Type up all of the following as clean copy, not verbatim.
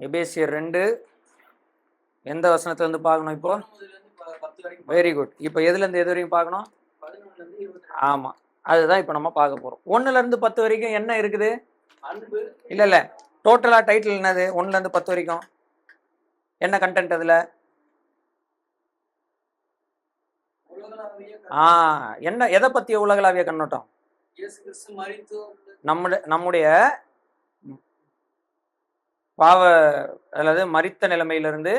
எபேசியர் 2 எந்த வசனத்துல இருந்து பார்க்கணும் இப்போ? Very good. இப்போ எதுல இருந்து எது வரைக்கும் பார்க்கணும்? ஆமா, அதுதான் இப்போ நம்ம பார்க்க போறோம். 1ல இருந்து 10 வரைக்கும் என்ன இருக்குது? இல்ல டோட்டலா டைட்டில் என்னது? 1ல இருந்து 10 வரைக்கும் என்ன கண்டென்ட் அதுல? என்ன, எதை பத்திய உலகளாவிய கண்ணோட்டம்? நம்முடைய பாவ அல்லது மரித்த நிலைமையிலிருந்து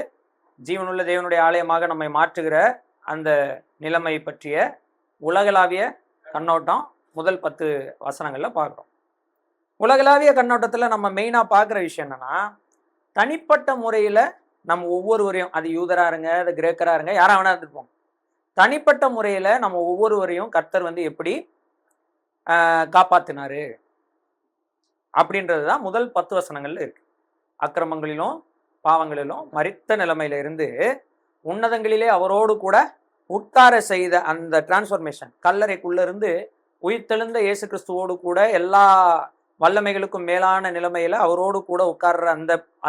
ஜீவனுள்ள தேவனுடைய ஆலயமாக நம்மை மாற்றுகிற அந்த நிலைமை பற்றிய உலகளாவிய கண்ணோட்டம் முதல் 10 வசனங்கள்ல பார்க்குறோம். உலகளாவிய கண்ணோட்டத்தில் நம்ம மெயினாக பார்க்குற விஷயம் என்னன்னா, தனிப்பட்ட முறையில் நம்ம ஒவ்வொருவரையும், அது யூதரா இருங்க, அது கிரேக்கரா இருங்க, யாரா வேணா இருந்துருப்போம், தனிப்பட்ட முறையில் நம்ம ஒவ்வொருவரையும் கர்த்தர் எப்படி காப்பாத்தினாரு அப்படின்றது தான் முதல் 10 வசனங்கள்ல இருக்கு. அக்கிரமங்களிலும் பாவங்களிலும் மரித்த நிலைமையில இருந்து உன்னதங்களிலே அவரோடு கூட உட்கார செய்த அந்த டிரான்ஸ்ஃபர்மேஷன், கல்லறைக்குள்ள இருந்து உயிர்த்தெழுந்த இயேசு கிறிஸ்துவோடு கூட எல்லா வல்லமைகளுக்கும் மேலான நிலைமையில அவரோடு கூட உட்கார்ற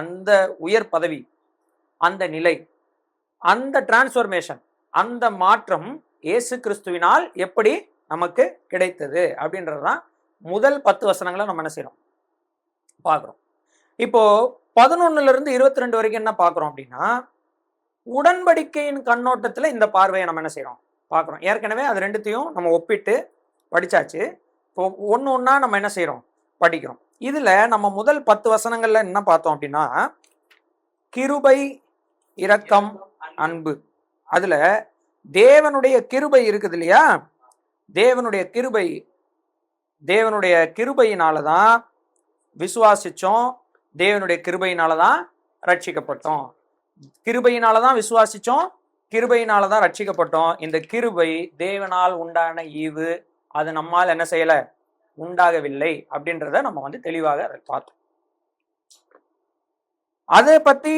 அந்த உயர் பதவி, அந்த நிலை, அந்த டிரான்ஸ்ஃபர்மேஷன், அந்த மாற்றம் இயேசு கிறிஸ்துவினால் எப்படி நமக்கு கிடைத்தது அப்படின்றதுதான் முதல் 10 வசனங்களை நம்ம என்ன செய்யறோம், பார்க்குறோம். இப்போ 11ல இருந்து 22 வரைக்கும் என்ன பார்க்குறோம் அப்படின்னா, உடன்படிக்கையின் கண்ணோட்டத்தில் இந்த பார்வையை நம்ம என்ன செய்யறோம், பார்க்குறோம். ஏற்கனவே அது ரெண்டுத்தையும் நம்ம ஒப்பிட்டு படிச்சாச்சு. இப்போ ஒன்னா நம்ம என்ன செய்யறோம், படிக்கிறோம். இதுல நம்ம முதல் 10 வசனங்கள்ல என்ன பார்த்தோம் அப்படின்னா, கிருபை, இரக்கம், அன்பு. அதுல தேவனுடைய கிருபை இருக்குது இல்லையா, தேவனுடைய கிருபையினாலதான் விசுவாசிச்சோம், தேவனுடைய கிருபையினாலதான் ரட்சிக்கப்பட்டோம். கிருபையினாலதான் விசுவாசிச்சோம், கிருபையினாலதான் ரட்சிக்கப்பட்டோம். இந்த கிருபை தேவனால் உண்டான ஈவு, அது நம்மால் என்ன செய்யல, உண்டாகவில்லை அப்படின்றத நம்ம தெளிவாக பார்த்தோம். அதை பத்தி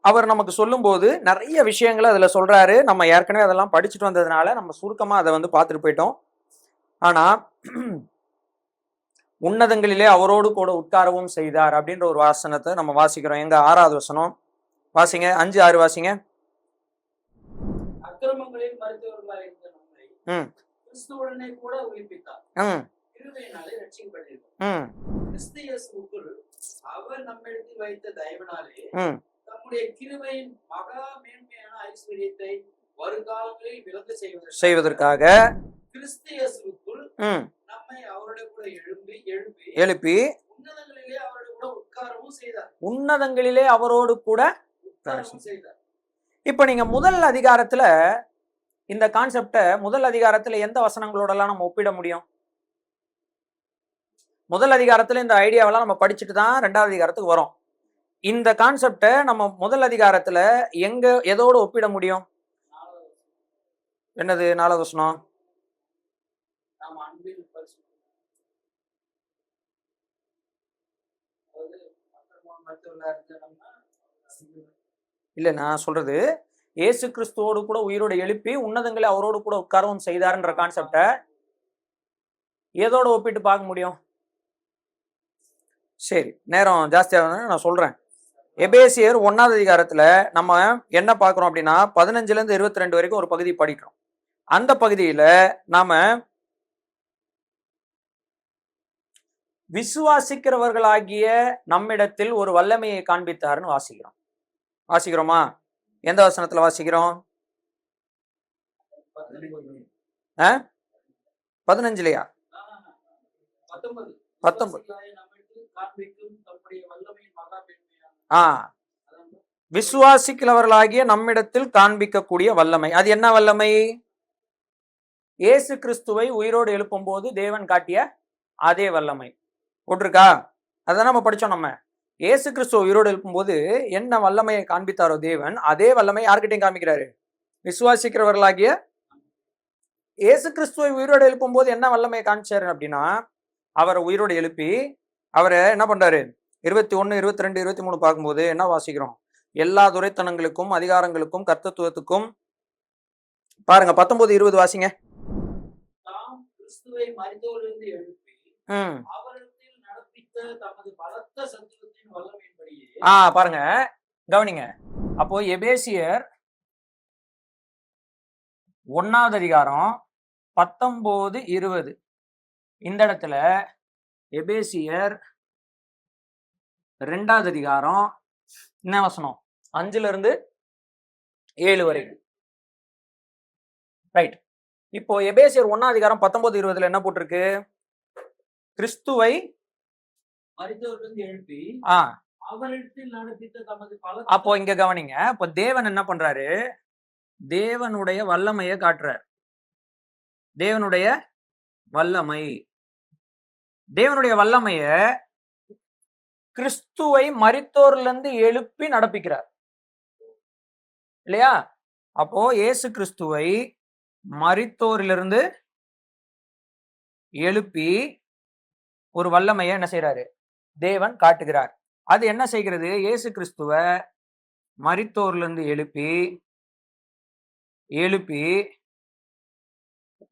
அவர் நமக்கு சொல்லும் போது நிறைய விஷயங்களை அதுல சொல்றாரு. நம்ம ஏற்கனவே அதெல்லாம் படிச்சுட்டு வந்ததுனால நம்ம சுருக்கமா அதை பார்த்துட்டு போயிட்டோம். ஆனா உன்னதங்களிலே அவரோடு கூட உட்காரவும் செய்தார் அப்படின்ற ஒரு வாசனத்தை நம்ம வாசிக்கிறோம். எங்க 6வது வசனம் வாசிங்க, 5, 6 வாசிங்க. அக்கிரமங்களில் மரித்தவர்களாய் இருந்த நம்மை கிறிஸ்துவுடனே கூட உயிர்ப்பித்தார், கிருபையினாலே ரட்சிக்கப்பட்டீர்கள். கிறிஸ்து இயேசுவுக்குள் அவர் நம்மிடத்தில் வைத்த தயவினாலே நம்முடைய கிருபையின் மகா மேன்மையான ஐஸ்வரியத்தை வருங்காலங்களில் விளங்க செய்வதற்காக கிறிஸ்து இயேசுவுக்குள் நம்மை அவருடைய கூட எழுப்பி உன்னதங்களிலே அவரோடு கூட உட்காரவும் செய்தார். உன்னதங்களிலே அவரோடு கூட செய்தார். இப்ப நீங்க முதல் அதிகாரத்துல இந்த கான்செப்ட முதல் அதிகாரத்துல எந்த வசனங்களோட எல்லாம் நம்ம ஒப்பிட முடியும்? முதல் அதிகாரத்துல இந்த ஐடியாவெல்லாம் நம்ம படிச்சுட்டு தான் 2வது அதிகாரத்துக்கு வரோம். இந்த கான்செப்ட நம்ம முதல் அதிகாரத்துல எதோடு ஒப்பிட முடியும்? என்னது 4வது வசனம்? இல்ல, நான் சொல்றது இயேசு கிறிஸ்துவோடு கூட உயிரோடு எழுப்பி உன்னதங்களை அவரோடு கூட உட்காரவும் செய்தார்ன்ற கான்செப்ட எதோட ஒப்பிட்டு பார்க்க முடியும்? சரி, நேரம் ஜாஸ்தியாக நான் சொல்றேன். எபேசியர் 1வது அதிகாரத்துல நம்ம என்ன பார்க்கிறோம் அப்படின்னா, 15ல இருந்து 22 வரைக்கும் ஒரு பகுதி படிக்கிறோம். அந்த பகுதியில நாம விசுவாசிக்கிறவர்களாகிய நம்மிடத்தில் ஒரு வல்லமையை காண்பித்தாருன்னு வாசிக்கிறோமா? எந்த வசனத்துல வாசிக்கிறோம்? 15லயா? 19. விசுவாசிக்கிறவர்களாகிய நம்மிடத்தில் காண்பிக்கக்கூடிய வல்லமை. அது என்ன வல்லமை? இயேசு கிறிஸ்துவை உயிரோடு எழுப்பும் போது தேவன் காட்டிய அதே வல்லமை போட்டிருக்கா? அதான் நம்ம படிச்சோம். நம்ம இயேசு கிறிஸ்துவ உயிரோடு எழுப்பும் போது என்ன வல்லமையை காண்பித்தாரோ தேவன், அதே வல்லமை யார்கிட்டையும் காமிக்கிறாரு? விசுவாசிக்கிறவர்களாகிய இயேசு கிறிஸ்துவை உயிரோடு எழுப்பும் போது என்ன வல்லமையை காமிச்சாரு அப்படின்னா, அவரை உயிரோடு எழுப்பி அவரை என்ன பண்றாரு? 21, 22, 23 பார்க்கும்போது என்ன வாசிக்கிறோம்? எல்லா துரைத்தனங்களுக்கும் அதிகாரங்களுக்கும் கர்த்தத்துவத்துக்கும். பாருங்க 19, 20 வாசிங்க. வைத்த தமது பலத்த சத்துவத்தின் வல்லமையின்படியே. பாருங்க, கவனிங்க. அப்போ எபேசியர் 1வது அதிகாரம் 19, 20 இந்த இடத்துல எபேசியர் 2வது அதிகாரம் என்ன வசனம் 5ல இருந்து 7 வரைக்கும். ரைட். இப்போ எபேசியர் 1வது அதிகாரம் 19, 20 என்ன போட்டிருக்கு? கிறிஸ்துவை மரித்தோரிலிருந்து எழுப்பி அவரிடத்தில் நடப்பித்த தமது பலத்த. அப்போ இங்க கவனிங்க. அப்போ தேவன் என்ன பண்றாரு? தேவனுடைய வல்லமையை காட்டுறார். தேவனுடைய வல்லமை, தேவனுடைய வல்லமைய கிறிஸ்துவை மரித்தோரிலிருந்து எழுப்பி நடப்பிக்கிறார் இல்லையா? அப்போ இயேசு கிறிஸ்துவை மரித்தோரிலிருந்து எழுப்பி ஒரு வல்லமையை என்ன செய்யறாரு? தேவன் காட்டுகிறார். அது என்ன செய்கிறது? இயேசு கிறிஸ்துவ மரித்தோரிலிருந்து எழுப்பி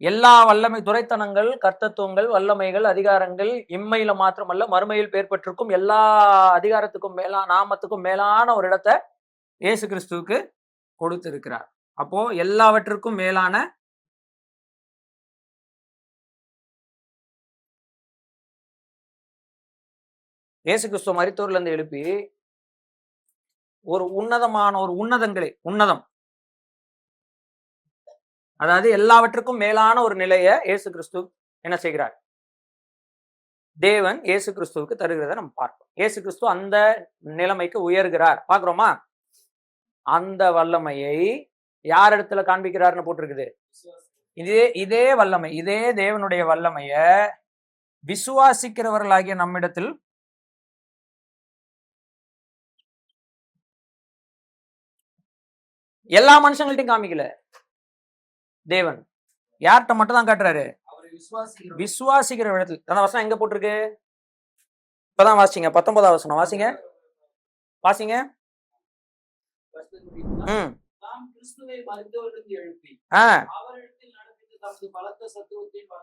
எல்லா வல்லமை, துரைத்தனங்கள், கர்த்தத்துவங்கள், வல்லமைகள், அதிகாரங்கள் இம்மையில மாத்திரமல்ல மறுமையில் பேர் பெற்றிருக்கும் எல்லா அதிகாரத்துக்கும் நாமத்துக்கும் மேலான ஒரு இடத்தை இயேசு கிறிஸ்துவுக்கு கொடுத்திருக்கிறார். அப்போ எல்லாவற்றிற்கும் மேலான இயேசு கிறிஸ்துவ மரித்தோர்ல இருந்து எழுப்பி ஒரு உன்னதமான ஒரு உன்னதம், அதாவது எல்லாவற்றுக்கும் மேலான ஒரு நிலையை இயேசு கிறிஸ்து என்ன செய்கிறார்? தேவன் இயேசு கிறிஸ்துவுக்கு தருகிறத நம்ம பார்ப்போம். இயேசு கிறிஸ்து அந்த நிலைமைக்கு உயர்கிறார். பாக்குறோமா? அந்த வல்லமையை யார் இடத்துல காண்பிக்கிறார்னு போட்டிருக்குது? இதே வல்லமை, இதே தேவனுடைய வல்லமைய விசுவாசிக்கிறவர்களாகிய நம்மிடத்தில் எல்லா மனுஷங்கள்ட்டையும் காமிக்கல. தேவன் யார்கிட்ட மட்டும் தான் காட்டுறாரு? விசுவாசிக்கிற இடத்துல. அந்த வசனம் எங்க போட்டிருக்கு? இப்பதான் வாசிங்க, 19வது வசனம் வாசிங்க.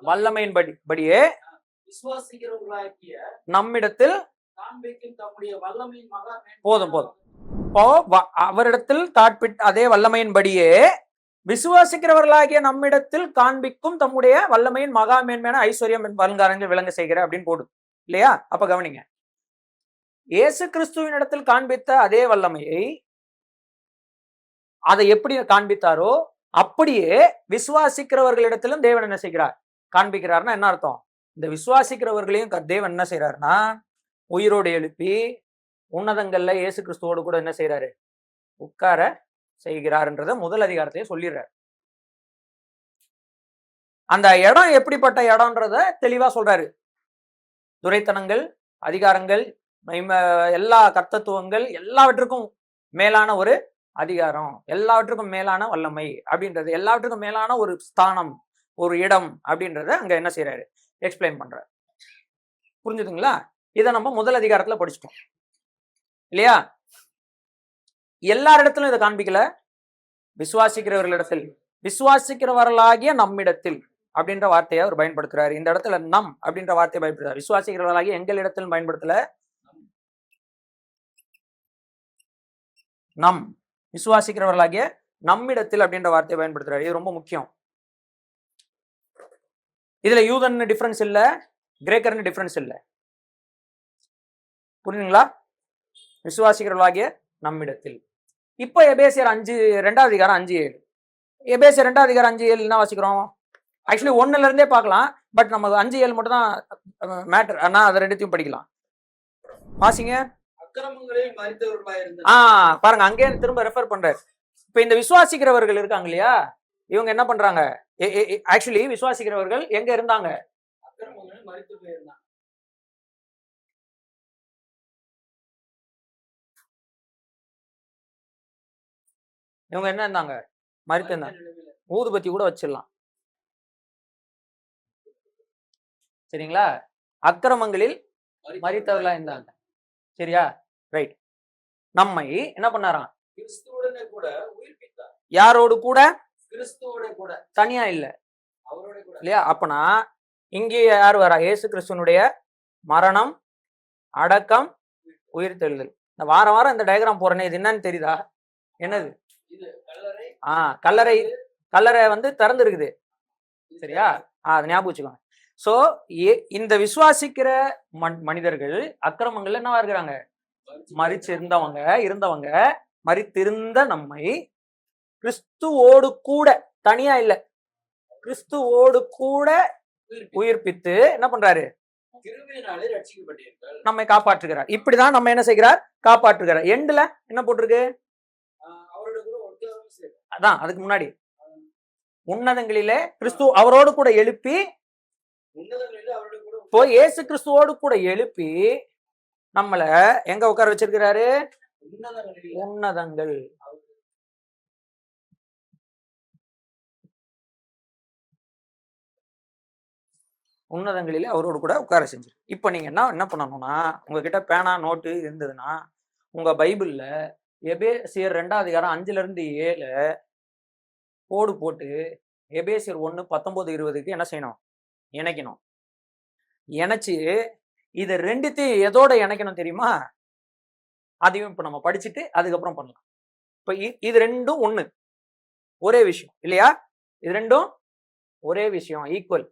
வல்லமையின் படியே நம்மிடத்தில் போதும். இப்போ அவரிடத்தில் அதே வல்லமையின்படியே விசுவாசிக்கிறவர்களாகிய நம்மிடத்தில் காண்பிக்கும் தம்முடைய வல்லமையின் மகா மேன்மையான ஐஸ்வர்யம் வருங்காரங்கள் விளங்க செய்கிற அப்படின்னு போடும் இல்லையா? அப்ப கவனிங்க, இயேசு கிறிஸ்துவின் இடத்தில் காண்பித்த அதே வல்லமையை அதை எப்படி காண்பித்தாரோ அப்படியே விசுவாசிக்கிறவர்களிடத்திலும் தேவன் என்ன செய்கிறார்? காண்பிக்கிறார்னா என்ன அர்த்தம்? இந்த விசுவாசிக்கிறவர்களையும் தேவன் என்ன செய்யறாருன்னா உயிரோடு எழுப்பி உன்னதங்கள்ல இயேசு கிறிஸ்துவோடு கூட என்ன செய்யறாரு? உட்கார செய்கிறார்ன்றத முதல் அதிகாரத்தையே சொல்லிடுறாரு. அந்த இடம் எப்படிப்பட்ட இடம்ன்றத தெளிவா சொல்றாரு. துரைத்தனங்கள், அதிகாரங்கள், எல்லா கர்த்தத்துவங்கள், எல்லாவற்றுக்கும் மேலான ஒரு அதிகாரம், எல்லாவற்றுக்கும் மேலான வல்லமை அப்படின்றது, எல்லாவற்றுக்கும் மேலான ஒரு ஸ்தானம், ஒரு இடம் அப்படின்றத அங்க என்ன செய்யறாரு? எக்ஸ்பிளைன் பண்றாரு. புரிஞ்சுதுங்களா? இதை நம்ம முதல் அதிகாரத்துல படிச்சிட்டோம் இல்லையா? எல்லாரிடத்திலும் இதை காண்பிக்கல. விசுவாசிக்கிறவர்களிடத்தில், விசுவாசிக்கிறவர்களாகிய நம்மிடத்தில் அப்படின்ற வார்த்தையை அவர் பயன்படுத்துறாரு. இந்த இடத்துல நம் அப்படின்ற வார்த்தையை பயன்படுத்துறாரு. விசுவாசிக்கிறவர்களாகிய எங்களிடத்தில் பயன்படுத்தல, நம் விசுவாசிக்கிறவர்களாகிய நம்மிடத்தில் அப்படின்ற வார்த்தையை பயன்படுத்துறாரு. இது ரொம்ப முக்கியம். இதுல யூதன் டிஃபரன்ஸ் இல்ல, கிரேக்கர்னு டிஃபரன்ஸ் இல்ல. புரியுதுங்களா? விசுவாசிக்கிறவர்களாகிய நம்மிடத்தில். இப்ப எபேசியர் 2வது அதிகாரம் 5:7. எபேசியர் 2வது அதிகாரம் 5:7 என்ன வாசிக்கிறோம்? ஆக்சுவலி 1ல இருந்தே பார்க்கலாம், பட் நம்ம 5:7 மட்டும் தான் மேட்டர். ஆனா அதை ரெண்டுத்தையும் படிக்கலாம். வாசிங்க. பாருங்க, அங்கே திரும்ப ரெஃபர் பண்றாரு. இப்ப இந்த விசுவாசிக்கிறவர்கள் இருக்காங்க இல்லையா, இவங்க என்ன பண்றாங்க? ஆக்சுவலி விசுவாசிக்கிறவர்கள் எங்க இருந்தாங்க? இவங்க என்ன இருந்தாங்க? மரித்து இருந்தாங்க. ஊதுபத்தி கூட வச்சிடலாம். சரிங்களா? அக்கிரமங்களில் மரித்தவர்களா இருந்தாங்க. சரியா? ரைட். நம்மை என்ன பண்ணாராம்? கிறிஸ்துவுடனே கூட உயிர்ப்பித்தார். யாரோடு கூட? கிறிஸ்துவோட கூட, தனியா இல்ல, அவரோட கூட இல்லையா? அப்பனா இங்கே யார் வரா? இயேசு கிறிஸ்துவனுடைய மரணம், அடக்கம், உயிர்த்தெழுதல். இந்த வாரம் வாரம் இந்த டயக்ராம் போறேனே, இது என்னன்னு தெரியுதா? என்னது? இது கல்லறை. கல்லறை. கல்லறை வந்து திறந்து இருக்குது, சரியா? அது ஞாபகம் வச்சுக்கோங்க. சோ இந்த விசுவாசிக்கிற மனிதர்கள் அக்கிரமங்கள்ல என்னவா இருக்கிறாங்க? இருந்தவங்க மரித்திருந்த நம்மை கிறிஸ்துவோடு கூட, தனியா இல்ல, கிறிஸ்துவோடு கூட உயிர்ப்பித்து என்ன பண்றாரு? கிருபையினாலே ரட்சிக்கப்பட்டீர்கள், நம்மை காப்பாற்றுகிறார். இப்படிதான் நம்ம என்ன செய்கிறார்? காப்பாற்றுகிறார். எண்டுல என்ன போட்டிருக்கு? அவரோட கூட ஒட்டாமல் செய்தார். அதான் அதுக்கு முன்னாடி உன்னதங்களிலே கிறிஸ்து அவரோடு கூட எழுப்பி, உன்னதங்களிலே அவரோட கூட போய் இயேசு கிறிஸ்துவோடு கூட எழுப்பி நம்மள எங்க உட்கார வச்சிருக்கிறாரு? உன்னதங்கள். உன்னதங்களிலே அவரோடு கூட உட்கார செஞ்சு. இப்ப நீங்க என்ன பண்ணணும்னா, உங்ககிட்ட பேனா நோட்டு இருந்ததுன்னா உங்க பைபிள்ல எபேசியர் 2ஆம் அதிகாரம் 5-7 கோடு போட்டு எபேசியர் 1:19-20 என்ன செய்யணும்? இணைக்கணும். இணைச்சு இது ரெண்டுத்தையும் எதோட இணைக்கணும் தெரியுமா? அதையும் இப்ப நம்ம படிச்சுட்டு அதுக்கப்புறம் பண்ணலாம். இப்ப இது ரெண்டும் ஒண்ணு, ஒரே விஷயம் இல்லையா? இது ரெண்டும் ஒரே விஷயம், ஈக்குவல்.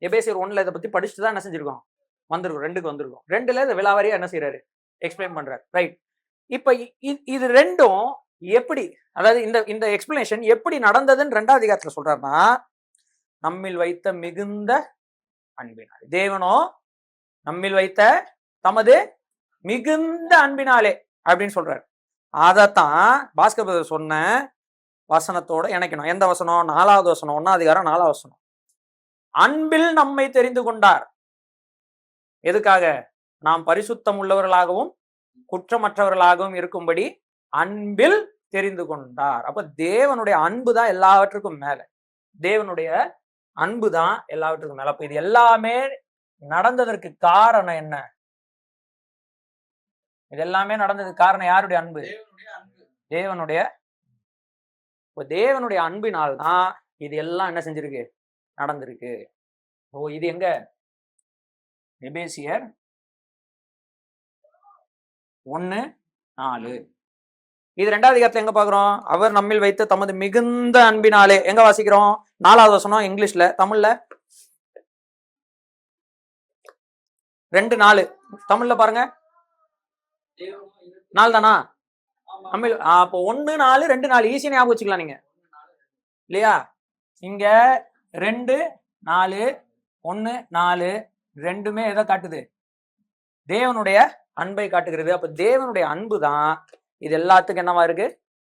எபேசியர் 1ல இதை பத்தி படிச்சுட்டு தான் என்ன செஞ்சிருக்கோம்? வந்திருக்கோம், 2க்கு வந்திருக்கோம். 2ல இந்த விலாவாரியா என்ன செய்யறாரு? எக்ஸ்பிளைன் பண்றாரு, ரைட்? இப்ப இது ரெண்டும் எப்படி, அதாவது இந்த எக்ஸ்பிளனேஷன் எப்படி நடந்ததுன்னு 2ஆம் அதிகாரத்துல சொல்றாருன்னா, நம்மில் வைத்த மிகுந்த அன்பினாலே, தேவனோ நம்மில் வைத்த தமது மிகுந்த அன்பினாலே அப்படின்னு சொல்றாரு. அதத்தான் பாஸ்கர் சொன்ன வசனத்தோட இணைக்கணும். எந்த வசனம்? 4வது வசனம், 1ஆம் அதிகாரம் 4வது வசனம். அன்பில் நம்மை தெரிந்து கொண்டார். எதுக்காக? நாம் பரிசுத்தம் உள்ளவர்களாகவும் குற்றமற்றவர்களாகவும் இருக்கும்படி அன்பில் தெரிந்து கொண்டார். அப்ப தேவனுடைய அன்பு தான் எல்லாவற்றுக்கும் மேல. தேவனுடைய அன்பு தான் எல்லாவற்றுக்கும் மேல. அப்ப இது எல்லாமே நடந்ததற்கு காரணம் என்ன? இது எல்லாமே நடந்ததுக்கு காரணம் யாருடைய அன்பு? தேவனுடைய. தேவனுடைய அன்பினால் தான் இது எல்லாம் என்ன செஞ்சிருக்கு? நடந்திருக்கு. இது எங்க? எபேசியர் 1:4. இது 2ஆம் அதிகாரத்துல எங்க பாக்குறோம்? அவர் நம்மில் வைத்த தமது மிகுந்த அன்பினாலே. எங்க வாசிக்கிறோம்? 4வது வசனம் இங்கிலீஷ்ல. தமிழ்ல 2:4. தமிழ்ல பாருங்க, 4 தானா? தமிழ். அப்போ 1:4, 2:4 ஈஸியா ஞாபகம் வச்சுக்கலாம் நீங்க, இல்லையா? இங்க 2:4, 1:4 ரெண்டுமே எதை காட்டுது? தேவனுடைய அன்பை காட்டுகிறது. அப்ப தேவனுடைய அன்பு தான் இது எல்லாத்துக்கும் என்னவா இருக்கு?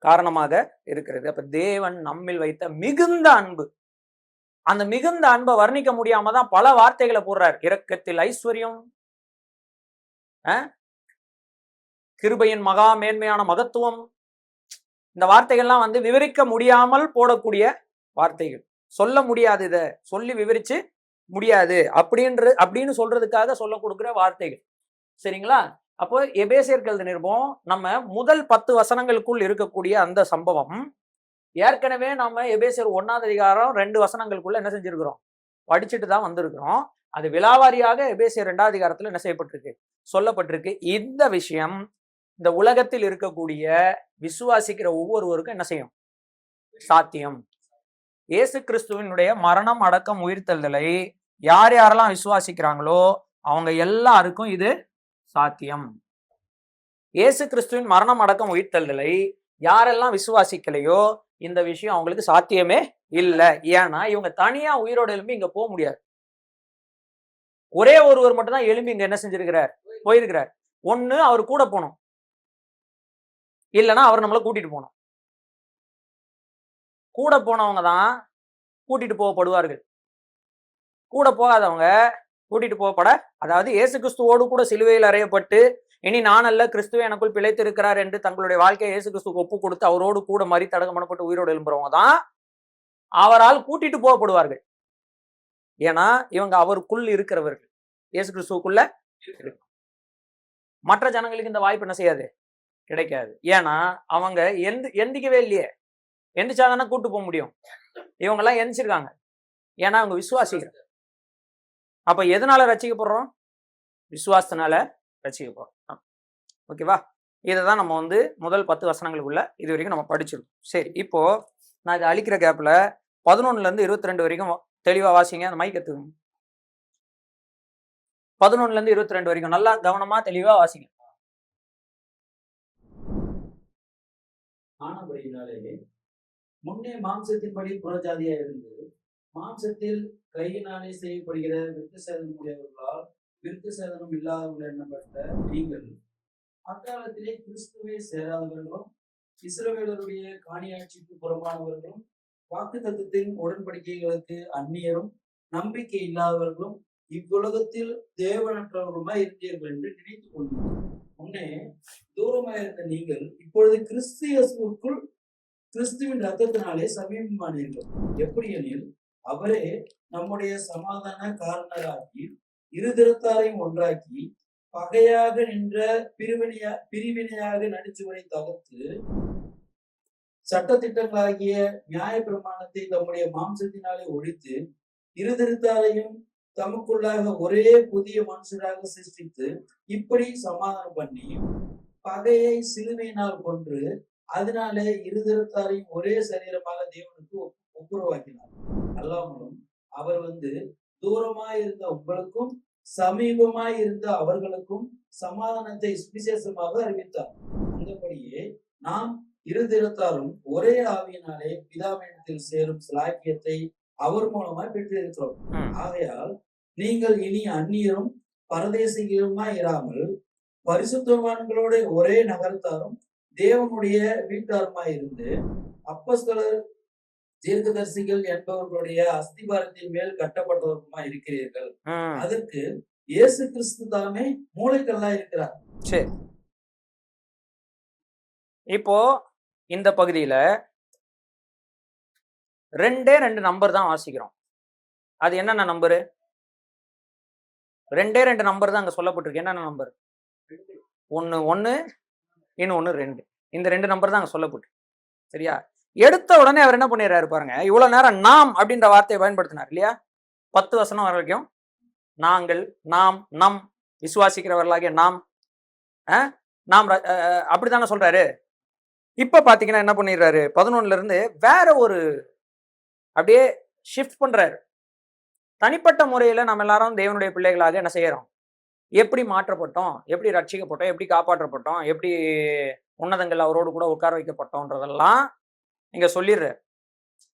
காரணமாக இருக்கிறது. அப்ப தேவன் நம்மில் வைத்த மிகுந்த அன்பு, அந்த மிகுந்த அன்பை வர்ணிக்க முடியாம தான் பல வார்த்தைகளை போடுறார். இரக்கத்தில் ஐஸ்வர்யம், கிருபையின் மகா மேன்மையான மகத்துவம். இந்த வார்த்தைகள்லாம் வந்து விவரிக்க முடியாமல் போடக்கூடிய வார்த்தைகள். சொல்ல முடியாது, இதை சொல்லி விவரிச்சு முடியாது அப்படின்னு சொல்றதுக்காக சொல்ல கொடுக்குற வார்த்தைகள், சரிங்களா? அப்போ எபேசியர் எழுதின நிருபம் நம்ம முதல் 10 வசனங்களுக்குள் இருக்கக்கூடிய அந்த சம்பவம் ஏற்கனவே நம்ம எபேசியர் 1ஆம் அதிகாரம் 2 வசனங்களுக்குள்ள என்ன செஞ்சிருக்கிறோம்? படிச்சுட்டு தான் வந்திருக்கிறோம். அது விலாவாரியாக எபேசியர் 2ஆம் அதிகாரத்துல என்ன செய்யப்பட்டிருக்கு? சொல்லப்பட்டிருக்கு. இந்த விஷயம் இந்த உலகத்தில் இருக்கக்கூடிய விசுவாசிக்கிற ஒவ்வொருவருக்கும் என்ன செய்யும்? சாத்தியம். இயேசு கிறிஸ்துவினுடைய மரணம், அடக்கம், உயிர்த்தெழுதலை யார் யாரெல்லாம் விசுவாசிக்கிறாங்களோ அவங்க எல்லாருக்கும் இது சாத்தியம். இயேசு கிறிஸ்துவின் மரணம், அடக்கம், உயிர்த்தெழுதலை யாரெல்லாம் விசுவாசிக்கலையோ இந்த விஷயம் அவங்களுக்கு சாத்தியமே இல்லை. ஏன்னா இவங்க தனியா உயிரோடு எழும்பி இங்க போக முடியாது. ஒரே ஒருவர் மட்டும்தான் எழும்பி இங்க என்ன செஞ்சிருக்கிறார்? போயிருக்கிறார். ஒண்ணு அவர் கூட போகணும், இல்லைன்னா அவர் நம்மளை கூட்டிட்டு போகணும். கூட போனவங்க தான் கூட்டிட்டு போகப்படுவார்கள். கூட போகாதவங்க கூட்டிட்டு போகப்பட, அதாவது இயேசு கிறிஸ்துவோடு கூட சிலுவையில் அறையப்பட்டு இனி நான் அல்ல கிறிஸ்துவே எனக்குள் பிழைத்திருக்கிறார் என்று தங்களுடைய வாழ்க்கையை இயேசு கிறிஸ்துக்கு ஒப்பு கொடுத்து அவரோடு கூட மரித்து அடக்கம் பண்ணப்பட்டு உயிரோடு எழும்புறவங்க தான் அவரால் கூட்டிட்டு போகப்படுவார்கள். ஏன்னா இவங்க அவருக்குள் இருக்கிறவர்கள், இயேசு கிறிஸ்துவுக்குள்ள. மற்ற ஜனங்களுக்கு இந்த வாய்ப்பு என்ன செய்யாது? கிடைக்காது. ஏன்னா அவங்க எந்திக்கவே இல்லையே. எந்திரிச்சாதானே கூட்டு போக முடியும். இவங்க எல்லாம் எந்திரிச்சிருக்காங்க, ஏன்னா அவங்க விசுவாசிகள். அப்ப எதனால ரட்சிக்கப்படுறோம்? விசுவாசத்தினால ரட்சிக்கப்படும். ஓகேவா? இதை தான் நம்ம வந்து முதல் 10 வசனங்களுக்குள்ள இது வரைக்கும் நம்ம படிச்சிருக்கோம். சரி, இப்போ நான் இதை அழிக்கிற கேப்ல 11 22 வரைக்கும் தெளிவா வாசிங்க. அந்த மைக் எடுத்துக்கோங்க. 11 22 வரைக்கும் நல்லா கவனமா தெளிவா வாசிங்க. ஆனபடியினாலே முன்னே மாம்சத்தின்படி புறஜாதியா இருந்து மாம்சத்தில் கையினாலே செய்யப்படுகிற விருத்த சேதனம் உடையவர்களால் விருத்த சேதனம் இல்லாதவர்கள் எண்ணப்பட்ட நீங்கள் அக்காலத்திலே கிறிஸ்துவை சேராதவர்களும் இஸ்ரவேலருடைய காணியாட்சிக்கு புறம்பானவர்களும் வாக்குத்தத்தத்தின் உடன்படிக்கைகளுக்கு அந்நியரும் நம்பிக்கை இல்லாதவர்களும் இவ்வுலகத்தில் தேவனற்றவர்களுமாய் இருந்தீர்கள் என்று நினைத்துக் கொள்ளுங்கள். முன்னே தூரமாயிருந்த நீங்கள் இப்பொழுது கிறிஸ்து இயேசுவுக்குள் கிறிஸ்துவின் ரத்தத்தினாலே சமீபமானீர்கள். எப்படி எனில் அவரே நம்முடைய சமாதான காரணராக்கி இருதிறத்தாரையும் ஒன்றாக்கி பகையாக நின்ற பிரிவினையாக நடிச்சுவரை தகர்த்து சட்டத்திட்டங்களாகிய நியாய பிரமாணத்தை தம்முடைய மாம்சத்தினாலே ஒழித்து இருதிறத்தாரையும் தமக்குள்ளாக ஒரே புதிய மனுஷராக சிருஷ்டித்து இப்படி சமாதானம் பண்ணி பகையை சிலுவையினால் கொன்று அதனாலே இருதிறத்தாரையும் ஒரே சரீரமாக தேவனுக்கு ஒப்புரவாக்கினார். அல்லாமலும் அவர் தூரமாயிருந்த உங்களுக்கும் சமீபமாய் இருந்த அவர்களுக்கும் சமாதானத்தை சுவிசேஷமாக அறிவித்தார். அந்தபடியே நாம் இருதிறத்தாரும் ஒரே ஆவியினாலே பிதாவினிடத்தில் சேரும் சிலாக்கியத்தை அவர் மூலமாய் பெற்றிருக்கிறோம். ஆகையால் நீங்கள் இனி அந்நியரும் பரதேசிகளுமாய் இராமல் பரிசுத்தவான்களோட ஒரே நகரத்தாரும் தேவனுடைய வீட்டாருமாய் இருந்து அப்போஸ்தலர் தீர்க்கதரிசிகள் என்பவர்களுடைய அஸ்திபாரத்தின் மேல் கட்டப்பட்டவருமா இருக்கிறீர்கள். அதற்கு இயேசு கிறிஸ்து தாமே மூளைக்கல்லா இருக்கிறார். சரி, இப்போ இந்த பகுதியில 2 நம்பர் தான் வாசிக்கிறோம். அது என்னென்ன நம்பரு? 2 நம்பர் தான் அங்க சொல்லப்பட்டிருக்கு. என்னென்ன நம்பர்? 1 1 இன்னொன்னு 2. இந்த 2 நம்பர் தான் அங்க சொல்லப்பட்டிருக்கு. சரியா? எடுத்த உடனே அவர் என்ன பண்ணிடுறாரு பாருங்க. இவ்வளவு நேரம் நாம் அப்படின்ற வார்த்தையை பயன்படுத்தினார் இல்லையா? 10 வசனம் வரைக்கும் நாங்கள், நாம், நம், விசுவாசிக்கிறவர்களாகிய நாம், நாம் அப்படித்தானே சொல்றாரு. இப்ப பாத்தீங்கன்னா என்ன பண்ணிடுறாரு? 11 வேற ஒரு அப்படியே ஷிஃப்ட் பண்றாரு. தனிப்பட்ட முறையில நம்ம எல்லாரும் தேவனுடைய பிள்ளைகளாக என்ன செய்யறோம்? எப்படி மாற்றப்பட்டோம், எப்படி ரட்சிக்கப்பட்டோம், எப்படி காப்பாற்றப்பட்டோம், எப்படி உன்னதங்கள் அவரோடு கூட உட்கார வைக்கப்பட்டோன்றதெல்லாம் இங்க சொல்லிடுறாரு.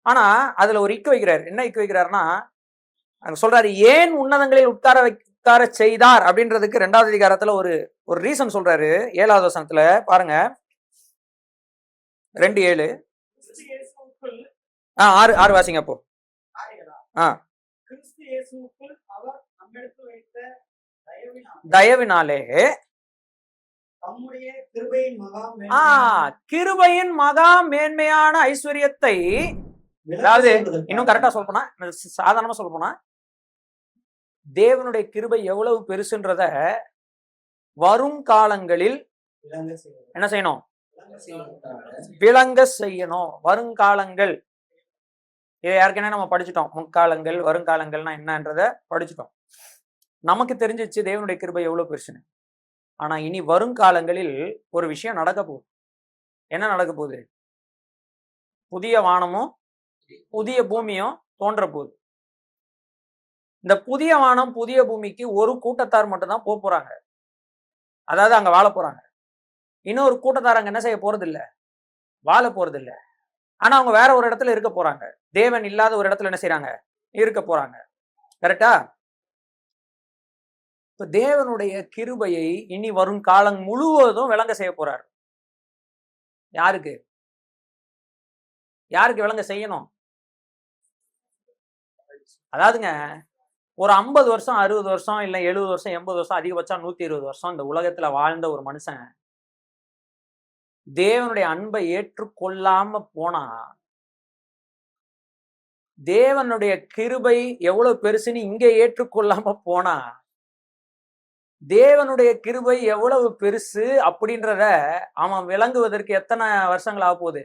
ஆனா அதுல ஒரு இக்கு வைக்கிறாரு. என்ன இக்கு வைக்கிறாருன்னா, அங்க சொல்றாரு ஏன் உன்னதங்களில் உட்கார செய்தார் அப்படின்றதுக்கு 2வது அதிகாரத்துல ஒரு ரீசன் சொல்றாரு. 7வது வசனத்துல பாருங்க, 2:7. 6 வாசிங்க அப்போ. தயவினாலே கிருபையின் மகா மேன்மையான ஐஸ்வர்யத்தை, அதாவது இன்னும் கரெக்டா சொல்ல போனா, சாதாரணமா சொல்ல போனா, தேவனுடைய கிருபை எவ்வளவு பெருசுன்றத வரும் காலங்களில் என்ன செய்யணும்? விளங்க செய்யணும். வருங்காலங்கள் இதை யாருக்குன்னா நம்ம படிச்சுட்டோம். முற்காலங்கள், வருங்காலங்கள்னா என்னன்றத படிச்சுட்டோம். நமக்கு தெரிஞ்சிச்சு தேவனுடைய கிருபை எவ்வளவு பெருசுன்னு. ஆனா இனி வருங்காலங்களில் ஒரு விஷயம் நடக்க போகுது. என்ன நடக்க போகுது? புதிய வானமும் புதிய பூமியும் தோன்ற போகுது. இந்த புதிய வானம் புதிய பூமிக்கு ஒரு கூட்டத்தார் மட்டும்தான் போறாங்க. அதாவது அங்க வாழ போறாங்க. இன்னொரு கூட்டத்தார் அங்க என்ன செய்ய போறது இல்ல, வாழ போறது இல்ல. ஆனா அவங்க வேற ஒரு இடத்துல இருக்க போறாங்க. தேவன் இல்லாத ஒரு இடத்துல என்ன செய்யறாங்க? இருக்க போறாங்க. கரெக்டா? இப்ப தேவனுடைய கிருபையை இனி வரும் காலம் முழுவதும் விளங்க செய்ய போறாரு. யாருக்கு? யாருக்கு விளங்க செய்யணும்? அதாவதுங்க, ஒரு 50 வருஷம் 60 வருஷம் இல்ல 70 வருஷம் 80 வருஷம் அதிகபட்சம் 120 வருஷம் இந்த உலகத்துல வாழ்ந்த ஒரு மனுஷன் தேவனுடைய அன்பை ஏற்றுக்கொள்ளாம போனா, தேவனுடைய கிருபை எவ்வளவு பெருசுன்னு இங்க ஏற்றுக்கொள்ளாம போனா, தேவனுடைய கிருபை எவ்வளவு பெருசு அப்படின்றத அவன் விளங்குவதற்கு எத்தனை வருஷங்கள் ஆக போகுது?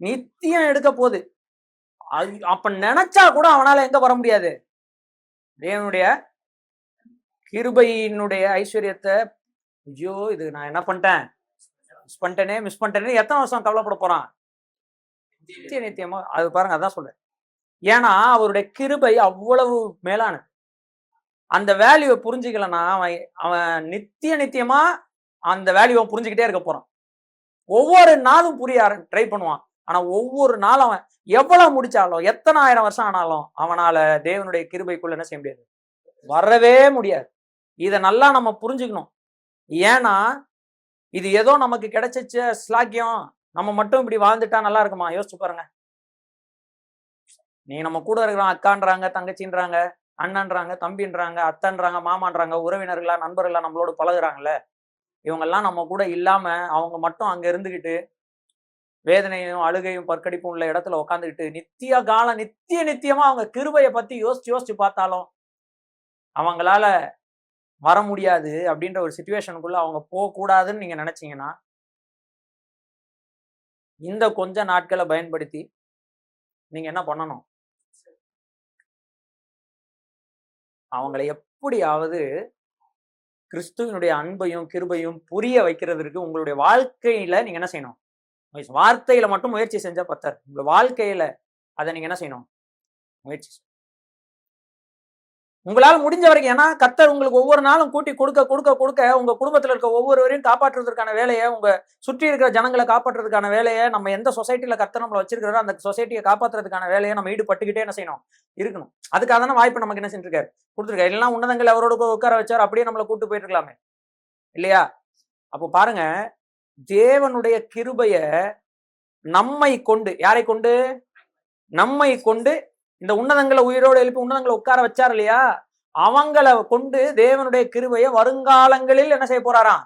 நித்தியம் எடுக்க போகுது. அப்ப நினைச்சா கூட அவனால எங்க வர முடியாது? தேவனுடைய கிருபையினுடைய ஐஸ்வர்யத்தை, ஐயோ இது நான் என்ன பண்ணிட்டேன், மிஸ் பண்ணிட்டேனே எத்தனை வருஷம் கவலைப்பட போறான்? நித்திய நித்தியமா. அது பாருங்க, அதான் சொல்றேன். ஏன்னா அவருடைய கிருபை அவ்வளவு மேலானது. அந்த வேல்யூவை புரிஞ்சுக்கலன்னா அவன் நித்திய நித்தியமா அந்த வேல்யூவை புரிஞ்சுக்கிட்டே இருக்க போறான். ஒவ்வொரு நாளும் புரிய ட்ரை பண்ணுவான். ஆனா ஒவ்வொரு நாளும் அவன் எவ்வளவு முடிச்சாலும், எத்தனை ஆயிரம் வருஷம் ஆனாலும் அவனால தேவனுடைய கிருபைக்குள்ள என்ன செய்ய முடியாது, வரவே முடியாது. இதை நல்லா நம்ம புரிஞ்சுக்கணும். ஏன்னா இது ஏதோ நமக்கு கிடைச்சிச்ச ஸ்லாக்கியம், நம்ம மட்டும் இப்படி வாழ்ந்துட்டா நல்லா இருக்குமா? யோசிச்சு பாருங்க. நீ நம்ம கூட இருக்கிறான், அக்கான்றாங்க, தங்கச்சின்றாங்க, அண்ணன்றாங்க, தம்பின்றாங்க, அத்தன்றாங்க, மாமான்றாங்க, உறவினர்களா, நண்பர்களா நம்மளோட பழகுறாங்கல்ல. இவங்கெல்லாம் நம்ம கூட இல்லாம அவங்க மட்டும் அங்க இருந்துகிட்டு வேதனையும் அழுகையும் பற்கடிப்பும் உள்ள இடத்துல உட்காந்துக்கிட்டு நித்திய நித்தியமா அவங்க கிருபையை பத்தி யோசிச்சு பார்த்தாலும் அவங்களால வர முடியாது அப்படின்ற ஒரு சிச்சுவேஷனுக்குள்ள அவங்க போக கூடாதுன்னு நீங்க நினைச்சீங்கன்னா, இந்த கொஞ்ச நாட்களை பயன்படுத்தி நீங்க என்ன பண்ணணும், அவங்களை எப்படியாவது கிறிஸ்துவனுடைய அன்பையும் கிருபையும் புரிய வைக்கிறதுக்கு உங்களுடைய வாழ்க்கையில நீங்க என்ன செய்யணும்? வார்த்தையில மட்டும் முயற்சி செஞ்சா பத்தாது. உங்க வாழ்க்கையில அதை நீங்க என்ன செய்யணும்? முயற்சி. உங்களால் முடிஞ்ச வரைக்கும், ஏன்னா கர்த்தர் உங்களுக்கு ஒவ்வொரு நாளும் கூட்டி கொடுக்க உங்க குடும்பத்துல இருக்க ஒவ்வொருவரையும் காப்பாற்றுறதுக்கான வேலையை, உங்க சுற்றி இருக்கிற ஜனங்களை காப்பாற்றுறதுக்கான வேலையை, நம்ம எந்த சொசைட்டில கர்த்தர் நம்மளை வச்சிருக்கிறோம் அந்த சொசைட்டியை காப்பாற்றுறதுக்கான வேலையை நம்ம ஈடுபட்டுக்கிட்டே என்ன செய்யணும், இருக்கணும். அதுக்காக தானே வாய்ப்பு நமக்கு என்ன செஞ்சிருக்காரு, கொடுத்துருக்காரு. இல்லைன்னா உன்னதங்கள் அவரோட உட்கார வச்சார், அப்படியே நம்மளை கூட்டு போயிட்டு இருக்கலாமே இல்லையா? அப்போ பாருங்க, தேவனுடைய கிருபைய நம்மை கொண்டு, யாரை கொண்டு? நம்மை கொண்டு இந்த உன்னதங்களை உயிரோடு எழுப்பி உன்னதங்களை உட்கார வச்சார் இல்லையா, அவங்களை கொண்டு தேவனுடைய கிருபையை வருங்காலங்களில் என்ன செய்ய போறாராம்,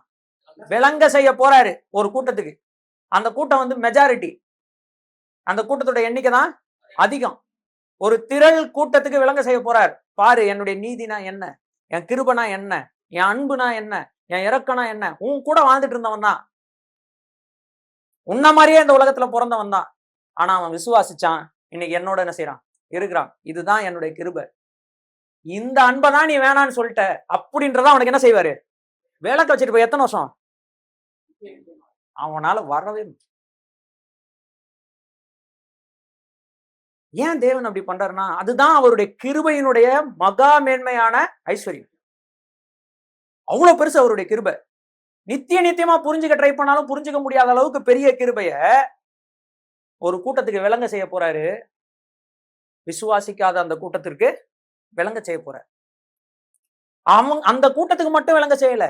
விளங்க செய்ய போறாரு ஒரு கூட்டத்துக்கு. அந்த கூட்டம் வந்து மெஜாரிட்டி, அந்த கூட்டத்தோட எண்ணிக்கை தான் அதிகம். ஒரு திரள் கூட்டத்துக்கு விளங்க செய்ய போறார். பாரு, என்னுடைய நீதினா என்ன, என் கிருபனா என்ன, என் அன்புனா என்ன, என் இறக்கனா என்ன. உன் கூட வாழ்ந்துட்டு இருந்தவன் தான், உன்ன மாதிரியே இந்த உலகத்துல பிறந்தவன் தான். ஆனா அவன் விசுவாசிச்சான், இன்னைக்கு என்னோட என்ன செய்யறான், இருக்கிறான். இதுதான் என்னுடைய கிருபை. இந்த அன்பை தான் நீ வேணான்னு சொல்லிட்ட அப்படின்றதான் அவனுக்கு என்ன செய்வாரு, விளக்க வச்சுட்டு போய் எத்தனை வருஷம் அவனால வரவே. ஏன் தேவன் அப்படி பண்றாருன்னா, அதுதான் அவருடைய கிருபையினுடைய மகா மேன்மையான ஐஸ்வர்யம். அவ்வளவு பெருசு அவருடைய கிருபை. நித்திய நித்தியமா புரிஞ்சுக்க ட்ரை பண்ணாலும் புரிஞ்சுக்க முடியாத அளவுக்கு பெரிய கிருபைய ஒரு கூட்டத்துக்கு விளங்க செய்ய போறாரு. விசுவாசிக்காத அந்த கூட்டத்திற்கு விளங்க செய்ய போறாரு. அந்த கூட்டத்துக்கு மட்டும் விளங்க செய்யல,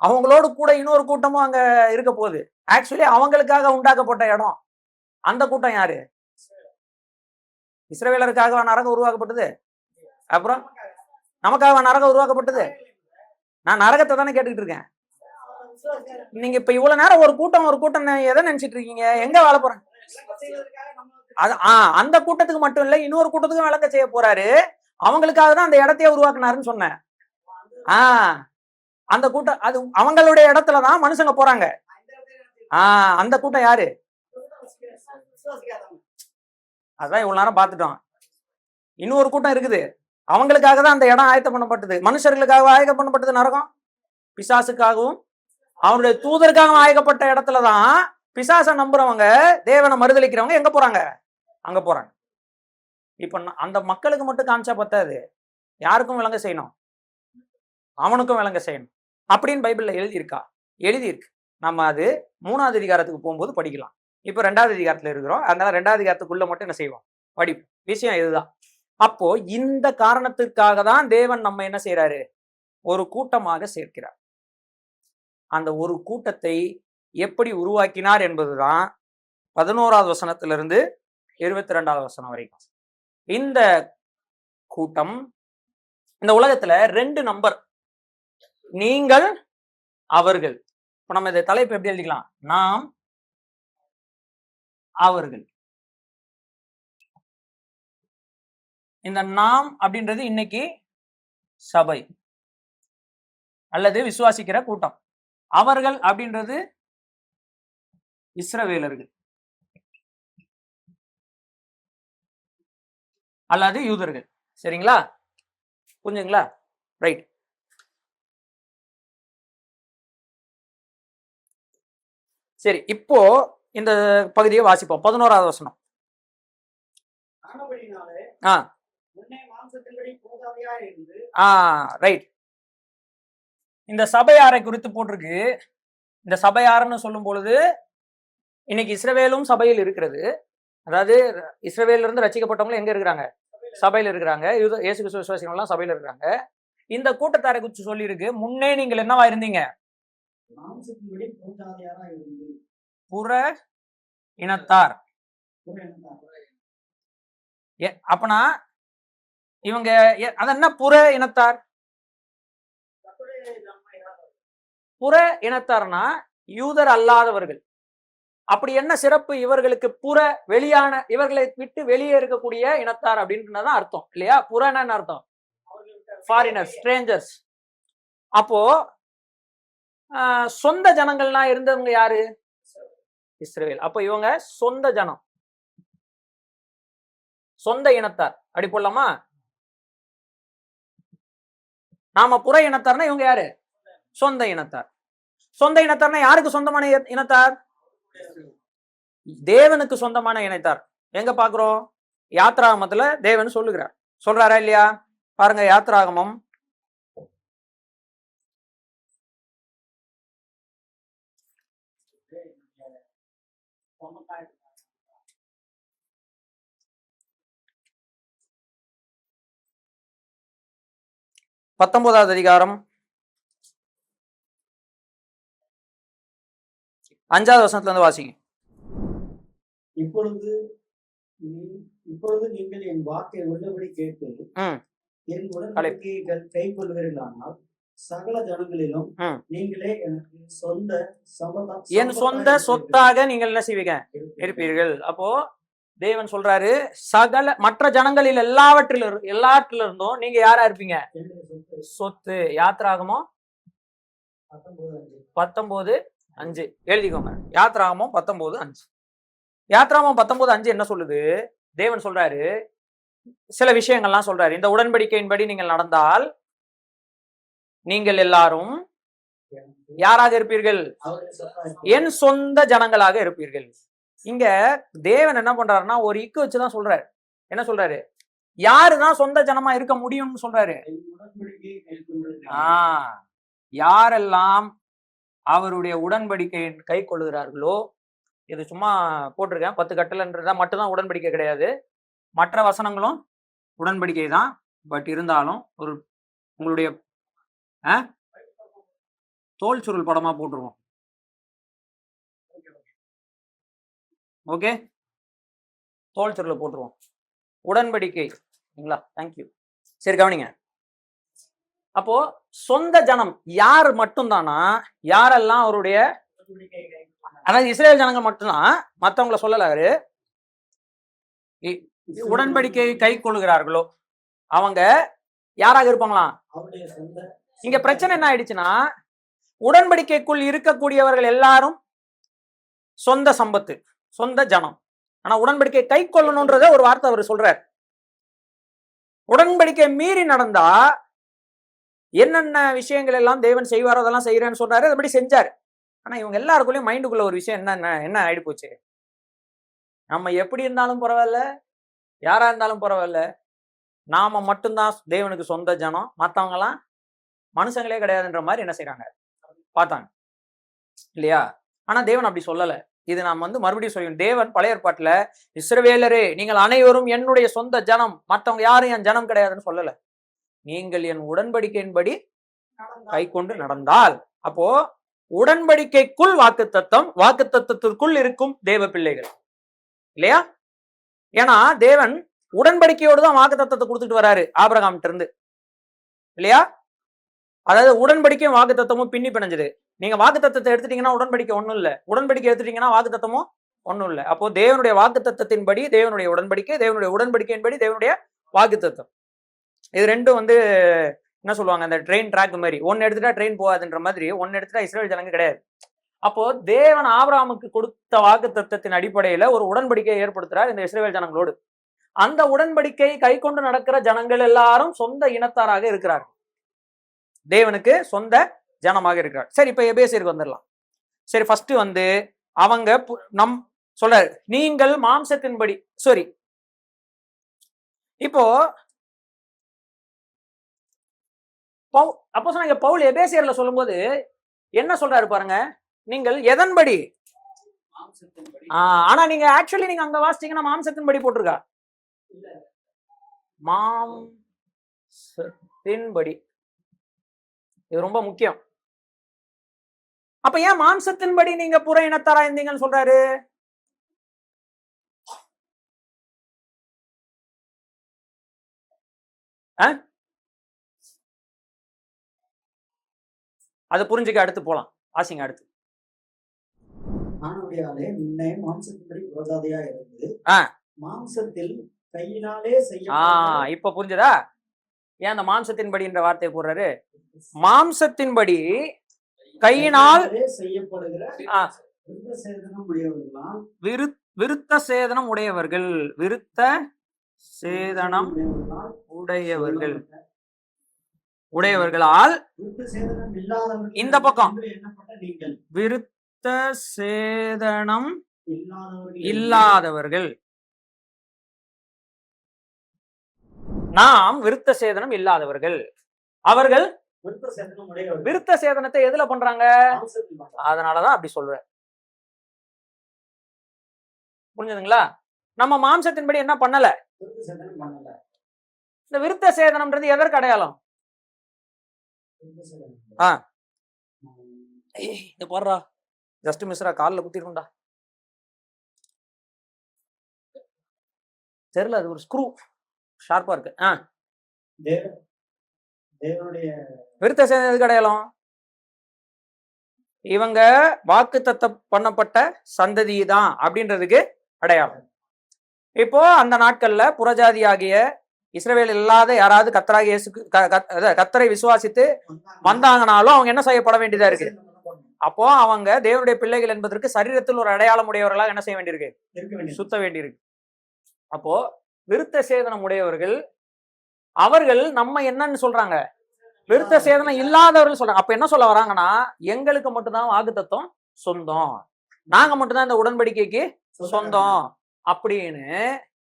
அவங்களோடு கூட இன்னொரு கூட்டமும் அங்க இருக்க போகுது. ஆக்சுவலி அவங்களுக்காக உண்டாக்கப்பட்ட இடம். அந்த கூட்டம் யாரு? இஸ்ரவேலருக்காக நரகம் உருவாக்கப்பட்டது. அப்புறம் நமக்காக நரகம் உருவாக்கப்பட்டது. நான் நரகத்தை தானே கேட்டுக்கிட்டு இருக்கேன். நீங்க இப்ப இவ்வளவு நேரம் ஒரு கூட்டம் எதை நினைச்சிட்டு இருக்கீங்க, எங்க வாழ போறேன்? அந்த கூட்டத்துக்கு மட்டும் இல்ல, இன்னொரு கூட்டத்துக்கும் விளங்க செய்ய போறாரு. அவங்களுக்காக தான் அந்த இடத்தையே உருவாக்குனாருன்னு சொன்னேன். அந்த கூட்டம், அது அவங்களுடைய இடத்துலதான் மனுஷங்க போறாங்க. அந்த கூட்டம் யாரு? அதான் இவ்வளவு நேரம் பார்த்துட்டோம். இன்னொரு கூட்டம் இருக்குது, அவங்களுக்காக தான் அந்த இடம் ஆயத்தம் பண்ணப்பட்டது. மனுஷர்களுக்காக ஆயத்தம் பண்ணப்பட்டது நரகம். பிசாசுக்காகவும் அவனுடைய தூதருக்காகவும் ஆயக்கப்பட்ட இடத்துலதான் பிசாசை நம்புறவங்க, தேவனை மறுதளிக்கிறவங்க எங்க போறாங்க, அங்க போறாங்க. இப்ப அந்த மக்களுக்கு மட்டும் காமிச்சா பத்தாது, யாருக்கும் விளங்க செய்யணும், அவனுக்கும் விளங்க செய்யணும் அப்படின்னு பைபிள்ல எழுதியிருக்கா? எழுதியிருக்கு. நம்ம அது 3வது அதிகாரத்துக்கு போகும்போது படிக்கலாம். இப்ப 2வது அதிகாரத்துல இருக்கிறோம், அதனால 2வது அதிகாரத்துக்குள்ள மட்டும் என்ன செய்வோம், படிப்போம். விஷயம் இதுதான். அப்போ இந்த காரணத்திற்காக தான் தேவன் நம்ம என்ன செய்யறாரு, ஒரு கூட்டமாக சேர்க்கிறார். அந்த ஒரு கூட்டத்தை எப்படி உருவாக்கினார் என்பதுதான் 11வது வசனத்திலிருந்து 22வது வசனம் வரைக்கும். இந்த கூட்டம், இந்த உலகத்துல 2 நம்பர், நீங்கள், அவர்கள். இப்ப நம்ம இந்த தலைப்பு எப்படி எழுதிக்கலாம், நாம், அவர்கள். இந்த நாம் அப்படின்றது இன்னைக்கு சபை அல்லது விசுவாசிக்கிற கூட்டம். அவர்கள் அப்படின்றது இஸ்ரவேலர்கள் அல்லது யூதர்கள். சரிங்களா, புரிஞ்சுங்களா? ரைட். சரி, இப்போ இந்த பகுதியை வாசிப்போம். 11வது வசனம். ஆனபடியினாலே ஆ முன்னே மாம்சத்தின்படி போதாதையாய் இருந்து ரைட். இந்த சபையாரை குறித்து போட்டிருக்கு. இந்த சபையாருன்னு சொல்லும் பொழுது இன்னைக்கு இஸ்ரவேலும் சபையில் இருக்கிறது. அதாவது இஸ்ரவேல இருந்து ரட்சிக்கப்பட்டவங்க எங்க இருக்கிறாங்க? சபையில இருக்கிறாங்க. இயேசு கிறிஸ்து விசுவாசிகள் எல்லாம் சபையில இருக்கிறாங்க. இந்த கூட்டத்தாரை குறித்து சொல்லி இருக்கு, முன்னே நீங்கள் என்னவா இருந்தீங்க? மாம்சத்தின்படி போதாதையாரா இருந்து புற இனத்தார். அப்பனா இவங்க அது என்ன புற இனத்தார்? புற இனத்தார்னா யூதர் அல்லாதவர்கள். அப்படி என்ன சிறப்பு இவர்களுக்கு? புற வெளியான, இவர்களை விட்டு வெளியே இருக்கக்கூடிய இனத்தார் அப்படின்றதான் அர்த்தம் இல்லையா? புறன்னு அர்த்தம் ஃபாரினர்ஸ், ஸ்ட்ரேஞ்சர்ஸ். அப்போ சொந்த ஜனங்கள்லாம் இருந்தவங்க யாரு? இஸ்ரவேல். அப்போ இவங்க சொந்த ஜனம், சொந்த இனத்தார். அப்படி போடலாமா? நாம புற இனத்தார்னா இவங்க யாரு? சொந்த இனத்தார். சொந்த இனத்தார்னா யாருக்கு சொந்தமான இனத்தார்? தேவனுக்கு சொந்தமான இனத்தார். எங்க பாக்குறோம்? யாத்ராகமத்துல தேவன் சொல்லுகிறார். சொல்றாரா இல்லையா? பாருங்க, யாத்ராகமம் 19வது அதிகாரம் 5வது வசனத்துல இருந்து வாசிங்க. இப்பொழுது நீங்கள் என் வாக்கை உள்ளபடி கேட்டு என் உடன்படிக்கையை கைக்கொள்வீர்களானால் சகல ஜனங்களிலும் நீங்களே எனக்கு என் சொந்த சொத்தாக நீங்கள் என்ன செய்வீங்க? இருப்பீர்கள். அப்போ தேவன் சொல்றாரு, சகல மற்ற ஜனங்களில் எல்லாற்றிலிருந்தும் நீங்க யாரா இருப்பீங்க? சொத்து. யாத்ராகமம் 19:5 எழுதிக்கோங்க. யாத்ராகமம் 19:5. யாத்ராகமம் 19:5 என்ன சொல்லுது? தேவன் சொல்றாரு, சில விஷயங்கள்லாம் சொல்றாரு. இந்த உடன்படிக்கையின்படி நீங்கள் நடந்தால் நீங்கள் எல்லாரும் யாராக இருப்பீர்கள்? என் சொந்த ஜனங்களாக இருப்பீர்கள். இங்க தேவன் என்ன பண்றாருன்னா ஒரு இக்கு வச்சுதான் சொல்றாரு. என்ன சொல்றாரு? யாருதான் சொந்த ஜனமா இருக்க முடியும்னு சொல்றாரு. யாரெல்லாம் அவருடைய உடன்படிக்கையை கை கொள்ளுகிறார்களோ, இது சும்மா போட்டிருக்கேன் 10 கட்டளைன்றதா மட்டும்தான் உடன்படிக்கை கிடையாது, மற்ற வசனங்களும் உடன்படிக்கை தான். பட் இருந்தாலும் ஒரு உங்களுடைய தோல் சுருள் படமா போட்டுருவோம். ஓகே, தோல் சுருள் போட்டுருவோம். உடன்படிக்கை. தேங்க்யூ. சரி, கவனிங்க. அப்போ சொந்த ஜனம் யார் மட்டும்தானா? யாரெல்லாம் அவருடைய, அதாவது இஸ்ரேல் ஜனங்கள் மட்டும்தான், மற்றவங்களை சொல்லலாரு. உடன்படிக்கையை கை கொள்ளுகிறார்களோ அவங்க யாராக இருப்பாங்களாம்? இங்க பிரச்சனை என்ன ஆயிடுச்சுன்னா, உடன்படிக்கைக்குள் இருக்கக்கூடியவர்கள் எல்லாரும் சொந்த சம்பத்து, சொந்த ஜனம். ஆனா உடன்படிக்கை கை கொள்ளணும்ன்றத ஒரு வார்த்தை அவர் சொல்றார். உடன்படிக்கை மீறி நடந்தா என்னென்ன விஷயங்கள் எல்லாம் தேவன் செய்வாரோ அதெல்லாம் செய்யறேன்னு சொல்றாரு, அதுபடி செஞ்சாரு. ஆனா இவங்க எல்லாருக்குள்ளயும் மைண்டுக்குள்ள ஒரு விஷயம் என்ன ஆயிடு போச்சு? நம்ம எப்படி இருந்தாலும் பரவாயில்ல, யாரா இருந்தாலும் பரவாயில்ல, நாம மட்டும்தான் தேவனுக்கு சொந்த ஜனம், மற்றவங்க எல்லாம் மனுஷங்களே கிடையாதுன்ற மாதிரி என்ன செய்யறாங்க? பார்த்தாங்க இல்லையா? ஆனா தேவன் அப்படி சொல்லல. இது நாம் மறுபடியும் சொல்லுவோம். தேவன் பழைய ஏற்பாட்டுல இஸ்ரவேலரே நீங்கள் அனைவரும் என்னுடைய சொந்த ஜனம், மற்றவங்க யாரும் என் ஜனம் கிடையாதுன்னு சொல்லல. நீங்கள் என் உடன்படிக்கையின்படி கை கொண்டு நடந்தால், அப்போ உடன்படிக்கைக்குள் வாக்குத்தத்தம், வாக்குத்தத்தத்திற்குள் இருக்கும் தேவ பிள்ளைகள் இல்லையா? ஏன்னா தேவன் உடன்படிக்கையோடு தான் வாக்குத்தத்தத்தை கொடுத்துட்டு வராரு ஆபிரகாம்கிட்ட இருந்து இல்லையா? அதாவது உடன்படிக்கையும் வாக்குத்தத்தமும் பின்னி பிணைஞ்சது. நீங்க வாக்குத்தத்தத்தை எடுத்துட்டீங்கன்னா உடன்படிக்கை ஒண்ணும் இல்லை, உடன்படிக்கை எடுத்துட்டீங்கன்னா வாக்குத்தத்தமும் ஒண்ணும் இல்லை. அப்போ தேவனுடைய வாக்குத்தத்தத்தின்படி தேவனுடைய உடன்படிக்கை, தேவனுடைய உடன்படிக்கையின்படி தேவனுடைய வாக்குத்தத்தம், இது ரெண்டும் என்ன சொல்லுவாங்க, அந்த ட்ரெயின் ட்ராக் மாதிரி. ஒன்னு எடுத்துட்டா ட்ரெயின் போகாதுன்ற மாதிரி ஒன்னு எடுத்துட்டா இஸ்ரேல் ஜனங்க கிடையாது. அப்போ தேவன் ஆபிரகாமுக்கு கொடுத்த வாக்குத்தத்தத்தின் அடிப்படையில ஒரு உடன்படிக்கையை ஏற்படுத்துறார் இந்த இஸ்ரேல் ஜனங்களோடு. அந்த உடன்படிக்கை கை கொண்டு நடக்கிற ஜனங்கள் எல்லாரும் சொந்த இனத்தாராக இருக்கிறார், தேவனுக்கு சொந்த ஜனமாக இருக்கிறார். சரி, இப்ப எபேசியருக்கு வந்துடலாம். சரி, ஃபர்ஸ்ட் அவங்க நம் சொல்ற நீங்கள் மாம்சத்தின்படி சாரி இப்போ அப்போ சொன்னாங்க பவுல் எபேசியர்ல சொல்லும்போது என்ன சொல்றாரு பாருங்க, நீங்கள் எதன்படி ஆனா நீங்க ஆக்சுவலி நீங்க அங்க வாசிச்சீங்கன்னா மாம்சத்தின்படி போட்டிருக்கா, மாம்சத்தின்படி. இது ரொம்ப முக்கியம். அப்ப ஏன் மாம்சத்தின்படி நீங்க புற இனத்தாரா இருந்தீங்கன்னு சொல்றாரு? அது புரிஞ்சுக்க அடுத்து போலாம், வாசிங்க அடுத்து. ஆனபடியாலே முன்னே மாம்சத்தின்படி புறஜாதியா இருந்து மாம்சத்தில் கையினாலே இப்ப புரிஞ்சதா ஏன் அந்த மாம்சத்தின்படி என்ற வார்த்தையை போடுறாரு? மாம்சத்தின்படி கையினால் செய்யப்படுகிற விருத்த சேதனம் உடையவர்கள், விருத்த சேதனம் உடையவர்களால் இந்த பக்கம் விருத்த சேதனம் இல்லாதவர்கள். நாம் விருத்த சேதனம் இல்லாதவர்கள். அவர்கள் விருத்த சேதனத்தை எதுல பண்றாங்க? அதனாலதான் அப்படி சொல்ற. புரிஞ்சுதுங்களா? நம்ம மாம்சத்தின்படி என்ன பண்ணல? இந்த விருத்த சேதனம்ன்றது எதற்கு அடையாளம்? போடுறா ஜஸ்ட் மிஸ்ரா காலில் குத்திருக்கும்டா, தெரியல, அது ஒரு ஸ்க்ரூ ஷார்ப்பா இருக்கு. விருத்த சேதனம் எதுக்கு அடையாளம்? இவங்க வாக்குத்தத்தம் பண்ணப்பட்ட சந்ததி தான் அப்படின்றதுக்கு அடையாளம். இப்போ அந்த நாட்கள்ல புறஜாதி ஆகிய இஸ்ரவேல் இல்லாத யாராவது கர்த்தரை விசுவாசித்து வந்தாங்கனாலும் அவங்க என்ன செய்யப்பட வேண்டியதா இருக்கு? அப்போ அவங்க தேவனுடைய பிள்ளைகள் என்பதற்கு சரீரத்தில் ஒரு அடையாளம் உடையவர்களாக என்ன செய்ய வேண்டியிருக்கு? சுத்த வேண்டியிருக்கு. அப்போ விருத்த சேதனம் உடையவர்கள் அவர்கள் நம்ம என்னன்னு சொல்றாங்க? விருத்த சேதனம் இல்லாதவர்கள் சொல்றாங்க. அப்ப என்ன சொல்ல வராங்கன்னா, எங்களுக்கு மட்டும்தான் வாக்குத்தத்தம் சொந்தம், நாங்க மட்டும்தான் இந்த உடன்படிக்கைக்கு சொந்தம் அப்படின்னு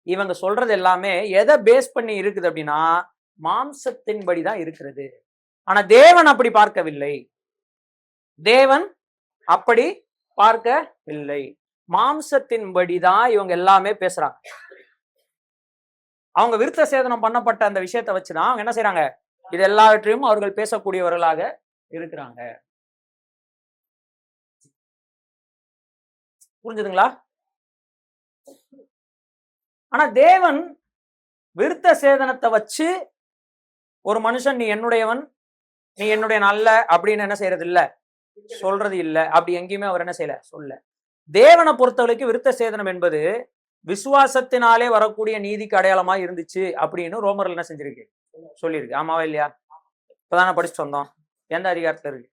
இவங்க சொல்றது எல்லாமே எதை பேஸ் பண்ணி இருக்குது அப்படின்னா மாம்சத்தின்படிதான் இருக்கிறது. ஆனா தேவன் அப்படி பார்க்கவில்லை. தேவன் அப்படி பார்க்கவில்லை. மாம்சத்தின்படிதான் இவங்க எல்லாமே பேசுறாங்க. அவங்க விருத்த சேதனம் பண்ணப்பட்ட அந்த விஷயத்தை வச்சுதான் அவங்க என்ன செய்யறாங்க? இது எல்லாவற்றையும் அவர்கள் பேசக்கூடியவர்களாக இருக்கிறாங்க. புரிஞ்சுதுங்களா? ஆனா தேவன் விருத்த சேதனத்தை வச்சு ஒரு மனுஷன் நீ என்னுடையவன், நீ என்னுடைய நல்ல அப்படின்னு என்ன செய்யறது இல்ல, சொல்றது இல்ல. அப்படி எங்கேயுமே அவர் என்ன செய்யல, சொல்ல. தேவனை பொறுத்தவரைக்கும் விருத்த சேதனம் என்பது விசுவாசத்தினாலே வரக்கூடிய நீதிக்கு அடையாளமா இருந்துச்சு அப்படின்னு ரோமர்ல என்ன செஞ்சிருக்கு, சொல்லியிருக்கு. ஆமாவா இல்லையா? இப்பதானே படிச்சுட்டு வந்தோம். எந்த அதிகாரத்துல இருக்கு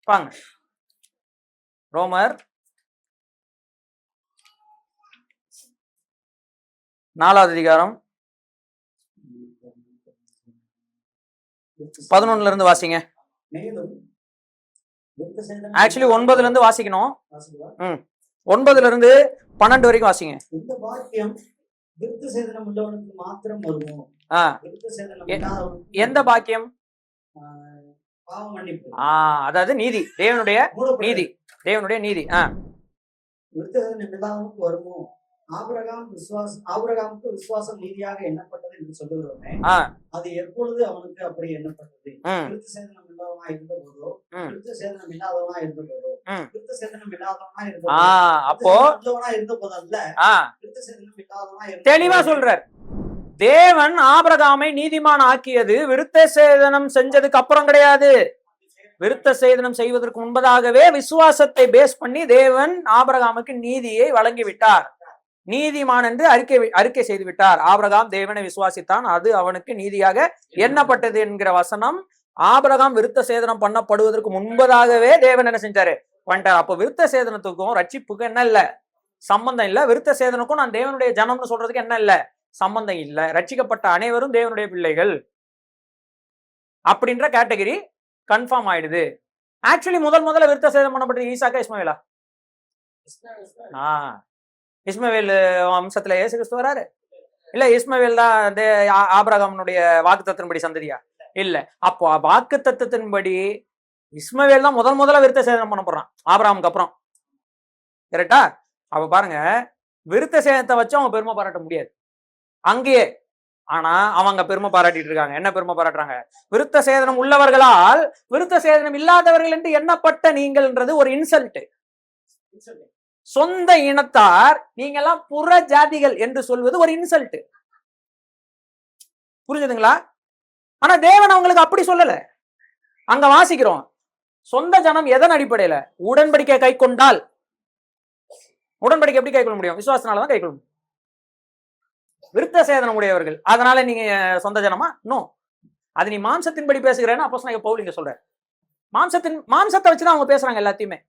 பாங்க. ரோமர் 4வது அதிகாரம் 11 இருந்து வாசிங்க. ஆக்சுவலி 9ல இருந்து வாசிக்கணும். 9ல இருந்து 12 வரைக்கும் வாசிங்க. இந்த வாக்கியம் விருத்த சேதனம் உள்ளவனுக்கு மாத்திரம் வருமோ? எந்த பாக்கியம்? அதாவது நீதி, தேவனுடைய நீதி, தேவனுடைய நீதி. விருத்த சேதனம் இல்லாதவனுக்கு வருமோ? ஆபிரகாமுக்கு விசுவாசம் நீதியாக எண்ணப்பட்டது என்று சொல்லுகிறோமே, அது எப்பொழுது அவனுக்கு அப்படி எண்ணப்பட்டது? விருத்த சேதனம் இல்லாதவனா இருந்த போதோ, விருத்த சேதனம் இல்லாதவனா இருந்த போதோ, விருத்த சேதனம் இல்லாதவனா இருந்த அப்போ இருந்த போதல்ல, விருத்த சேதனம் இல்லாதவனா தெளிவா சொல்றார். தேவன் ஆபிரகாமை நீதிமான் ஆக்கியது விருத்த சேதனம் செஞ்சதுக்கு அப்புறம் கிடையாது. விருத்த சேதனம் செய்வதற்கு முன்பதாகவே விசுவாசத்தை பேஸ் பண்ணி தேவன் ஆபிரகாமுக்கு நீதியை வழங்கிவிட்டார். நீதிமான் என்று அறிக்கை செய்து விட்டார். ஆபிரகாம் தேவனை விசுவாசித்தான், அது அவனுக்கு நீதியாக எண்ணப்பட்டது என்கிற வசனம் ஆபிரகாம் விருத்த சேதனம் பண்ணப்படுவதற்கு முன்பதாகவே தேவன் என்ன செஞ்சாரு, வந்துட்டார். அப்போ விருத்த சேதனத்துக்கும் ரட்சிப்புக்கும் என்ன இல்ல, சம்பந்தம் இல்ல. விருத்த சேதனுக்கும் நான் தேவனுடைய ஜனம்னு சொல்றதுக்கு என்ன இல்ல, சம்பந்தம் இல்ல. ரட்சிக்கப்பட்ட அனைவரும் தேவனுடைய பிள்ளைகள் அப்படின்ற கேட்டகரி கன்ஃபார்ம் ஆயிடுது. ஆக்சுவலி முதல்ல விருத்த சேதனம் பண்ணப்பட்டது ஈசாக்கா இஸ்மவேலா? இஸ்மவேல் வம்சத்துல இயேசு கிறிஸ்து வராரு இல்ல? இஸ்மவேல் தான் ஆபிரகாமுடைய வாக்குத்தத்தின்படி சந்ததியா? இல்ல. அப்போ வாக்குத்தத்தின்படி இஸ்மவேல் தான் முதல்ல விருத்த சேதனம் பண்ண போறான் ஆபிரகாமுக்கு அப்புறம். கரெக்டா? அப்ப பாருங்க, விருத்த சேதனத்தை வச்சு அவங்க பெருமை பாராட்ட முடியாது அங்கேயே. ஆனா அவங்க பெருமை பாராட்டிட்டு இருக்காங்க. என்ன பெருமை பாராட்டுறாங்க? விருத்த சேதனம் உள்ளவர்களால் விருத்த சேதனம் இல்லாதவர்கள் என்று எண்ணப்பட்ட நீங்கள்ன்றது ஒரு இன்சல்ட். சொந்த இனத்தார் நீங்க எல்லாம் புற ஜாதிகள் என்று சொல்வது ஒரு இன்சல்ட். புரிஞ்சுதுங்களா? ஆனா தேவன் அவங்களுக்கு அப்படி சொல்லல. அங்க வாசிக்கிறோம், சொந்த ஜனம் எதன் அடிப்படையில? உடன்படிக்கை கை கொண்டால். உடன்படிக்கை எப்படி கை கொள்ள முடியும்? விசுவாசனாலதான் கை கொள்ள முடியும். விருத்த சேதனம் உடையவர்கள் அதனால நீங்க சொந்த ஜனமா? நோ. அது நீ மாம்சத்தின்படி பேசுகிறேன்னு அப்போஸ்தலனாகிய பவுல் இங்க சொல்ற. மாம்சத்தை வச்சுதான் அவங்க பேசுறாங்க எல்லாத்தையுமே.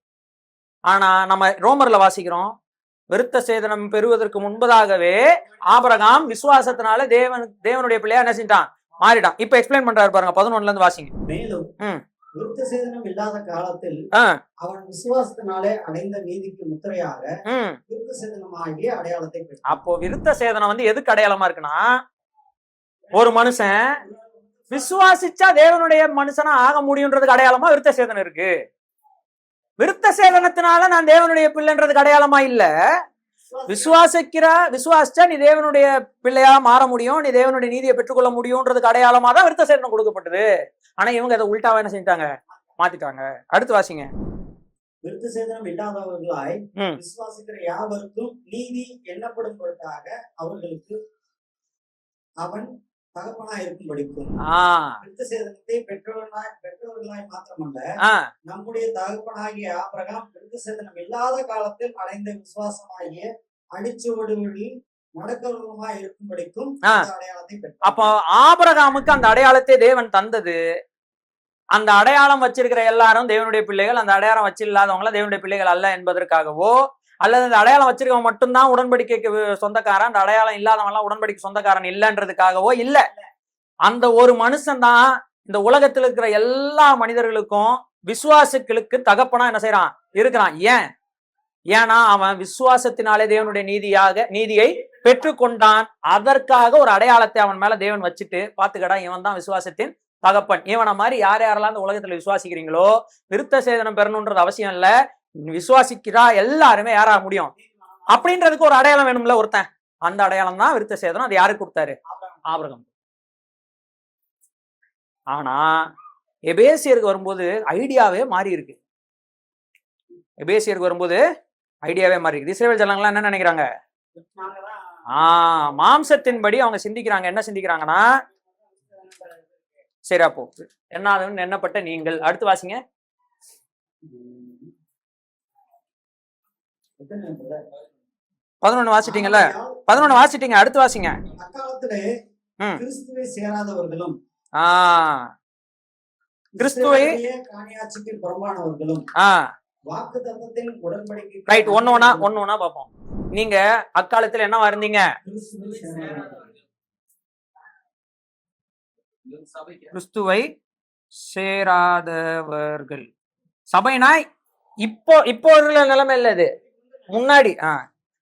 ஆனா நம்ம ரோமர்ல வாசிக்கிறோம், விருத்த சேதனம் பெறுவதற்கு முன்பதாகவே ஆபிரகாம் விசுவாசத்தினால தேவனுடைய பிள்ளையா என்ன செஞ்சான்? மாறிட்டான். இப்ப எக்ஸ்பிளைன் பண்றாரு பாருங்க, 11 இருந்து வாசிங்க. மேலும் விருத்த சேதனம் இல்லாத காலத்தில் அவன் விசுவாசத்தினாலே அடைந்த நீதிக்கு முத்திரையாக விருத்த சேதனமாகிய அடையாளத்தை பெற்றான். அப்போ விருத்த சேதனம் எதுக்கு அடையாளமா இருக்குன்னா, ஒரு மனுஷன் விசுவாசிச்சா தேவனுடைய மனுஷனா ஆக முடியுன்றதுக்கு அடையாளமா விருத்த சேதனம் இருக்கு. விருத்த சேதனத்தினால நான் தேவனுடைய பிள்ளைன்றதுக்கு அடையாளமா இல்ல. விசுவாசிச்சா நீ தேவனுடைய பிள்ளையா மாற முடியும், நீ தேவனுடைய நீதியை பெற்றுக்கொள்ள முடியும்ன்றதுக்கு அடையாளமா தான் விருத்த சேதனம் கொடுக்கப்பட்டது. ஆனா இவங்க அதை உள்டாவா என்ன செஞ்சாங்க? மாத்திட்டாங்க. அடுத்து வாசிங்க. விருத்த சேதனம் இல்லாதவர்களாய் விசுவாசிக்கிற யாவருக்கும் நீதி எண்ணப்படும் பொருட்டாக அவர்களுக்கு அவன் தகப்பனாய் இருக்கும் படிக்கும். விருத்த சேதனத்தை பெற்றவர்களாய் மாத்திரமல்ல, நம்முடைய தகப்பனாகிய ஆபிரகாம் விருத்த சேதனம் இல்லாத காலத்தில் அடைந்த விசுவாசமாகிய அடிச்சுவடுகளில் நடக்கமாய் இருக்கும் படிக்கும் அடையாளத்தை பெற்றார். அப்போ ஆபிரகாமுக்கு அந்த அடையாளத்தை தேவன் தந்தது. அந்த அடையாளம் வச்சிருக்கிற எல்லாரும் தேவனுடைய பிள்ளைகள், அந்த அடையாளம் வச்சில்லாதவங்கள தேவனுடைய பிள்ளைகள் அல்ல என்பதற்காகவோ, அல்லது அந்த அடையாளம் வச்சிருக்கவன் மட்டும்தான் உடன்படிக்கைக்கு சொந்தக்காரன், அந்த அடையாளம் இல்லாதவன் எல்லாம் உடன்படிக்கை சொந்தக்காரன் இல்லைன்றதுக்காகவோ இல்ல. அந்த ஒரு மனுஷன் தான் இந்த உலகத்தில் இருக்கிற எல்லா மனிதர்களுக்கும் விசுவாசிகளுக்கு தகப்பனா என்ன செய்யறான்? இருக்கிறான். ஏன்னா அவன் விசுவாசத்தினாலே தேவனுடைய நீதியை பெற்றுக்கொண்டான். அதற்காக ஒரு அடையாளத்தை அவன் மேல தேவன் வச்சுட்டு, பாத்துக்கடா இவன் தான் விசுவாசத்தின் தகப்பன். இவனை மாதிரி யாரெல்லாம் இந்த உலகத்துல விசுவாசிக்கிறீங்களோ விருத்த சேதனம் பெறணும்ன்றது அவசியம் இல்ல, விசுவாசிக்கிறா எல்லாருமே யாரா முடியும் அப்படின்றதுக்கு ஒரு அடையாளம் வேணும்ல ஒருத்தன். அந்த அடையாளம் தான் விருத்த சேதனம். அது யாருக்கு கொடுத்தாரு? ஆபிரகாம். ஆனா எபேசியருக்கு வரும்போது ஐடியாவே மாறி இருக்கு. எபேசியருக்கு வரும்போது ஐடியாவே மாறி இருக்கு. இஸ்ரவேல் ஜனங்கள்லாம் என்ன நினைக்கிறாங்க? மாம்சத்தின்படி அவங்க சிந்திக்கிறாங்க. என்ன சிந்திக்கிறாங்கன்னா, சரி அப்போ என்ன எண்ணப்பட்ட நீங்கள். அடுத்து வாசிங்க. 11 வாசிட்டீங்கல்ல? 11 வாசிட்டீங்க. அடுத்து வாசிங்க. அக்காலத்திலே கிறிஸ்துவை சேராதவர்களும் கிறிஸ்துவை காணியாட்சிக்கு புறம்பானவர்களும் வாக்குத்தத்தத்தின் உடன்படிக்கை. ரைட், ஒண்ணு பாப்போம். நீங்க அக்காலத்துல என்னவா இருந்தீங்க? கிறிஸ்துவை சேராதவர்கள். சபைனா இப்போ இருக்கிற நிலைமை இல்ல, இது முன்னாடி.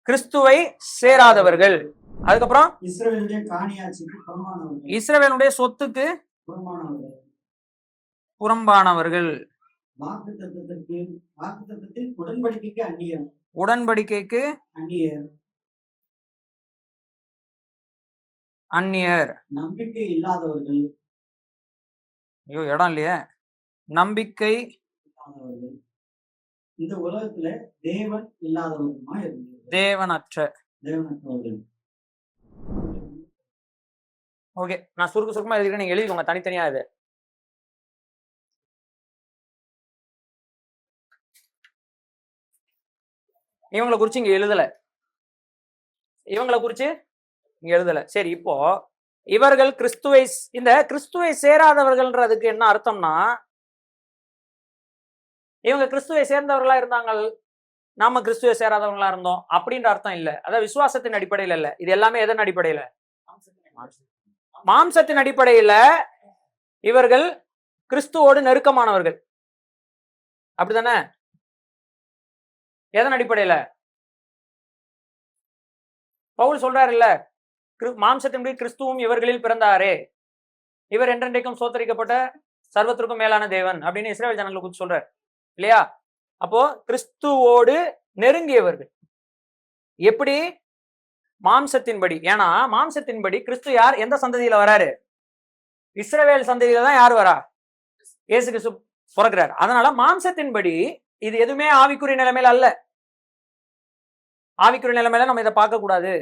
கிறிஸ்துவை சேராதவர்கள். அதுக்கப்புறம் இஸ்ரவேலுடைய சொத்துக்கு புறம்பானவர்கள். உடன்படிக்கைக்கு அந்நியர். நம்பிக்கை இல்லாதவர்கள். ஐயோ இடம் இல்லையே. நம்பிக்கை இந்த உலகத்துல தேவன் இல்லாதவர்களுமா இருந்தது. தேவனற்றவர்கள். ஓகே, நான் சுருக்கமா எழுதிக்கிறேன், நீங்க எழுதிக்கோங்க தனித்தனியா. இது இவங்களை குறிச்சு இங்க எழுதல, சரி, இப்போ இவர்கள் கிறிஸ்துவை சேராதவர்கள்ன்றதுக்கு என்ன அர்த்தம்னா, இவங்க கிறிஸ்துவை சேர்ந்தவர்களா இருந்தாங்க, நாம கிறிஸ்துவை சேராதவங்களா இருந்தோம் அப்படின்ற அர்த்தம் இல்ல. அதாவது விசுவாசத்தின் அடிப்படையில இல்ல. இது எல்லாமே எதன் அடிப்படையில? மாம்சத்தின் அடிப்படையில இவர்கள் கிறிஸ்துவோடு நெருக்கமானவர்கள். அப்படிதானே? எதன் அடிப்படையில? பவுல் சொல்றாரு இல்ல, மாம்சத்தின்படி கிறிஸ்துவும் இவர்களில் பிறந்தாரே, இவர் என்றென்றைக்கும் சோத்தரிக்கப்பட்ட சர்வத்திற்கும் மேலான தேவன் அப்படின்னு இஸ்ரவேல் ஜனங்களை குறித்து சொல்றாரு இல்லையா? அப்போ கிறிஸ்துவோடு நெருங்கியவர்கள் எப்படி? மாம்சத்தின்படி. ஏன்னா மாம்சத்தின்படி கிறிஸ்து யார்? எந்த சந்ததியில வராரு? இஸ்ரவேல் சந்ததியில தான் யார் வரா? இயேசு கிறிஸ்து பிறக்கிறார். அதனால மாம்சத்தின்படி இது எதுவுமே ஆவிக்குரிய நிலைமையில அல்ல. ஆவிக்குரிய நிலைமையில நம்ம இதை பார்க்க கூடாது.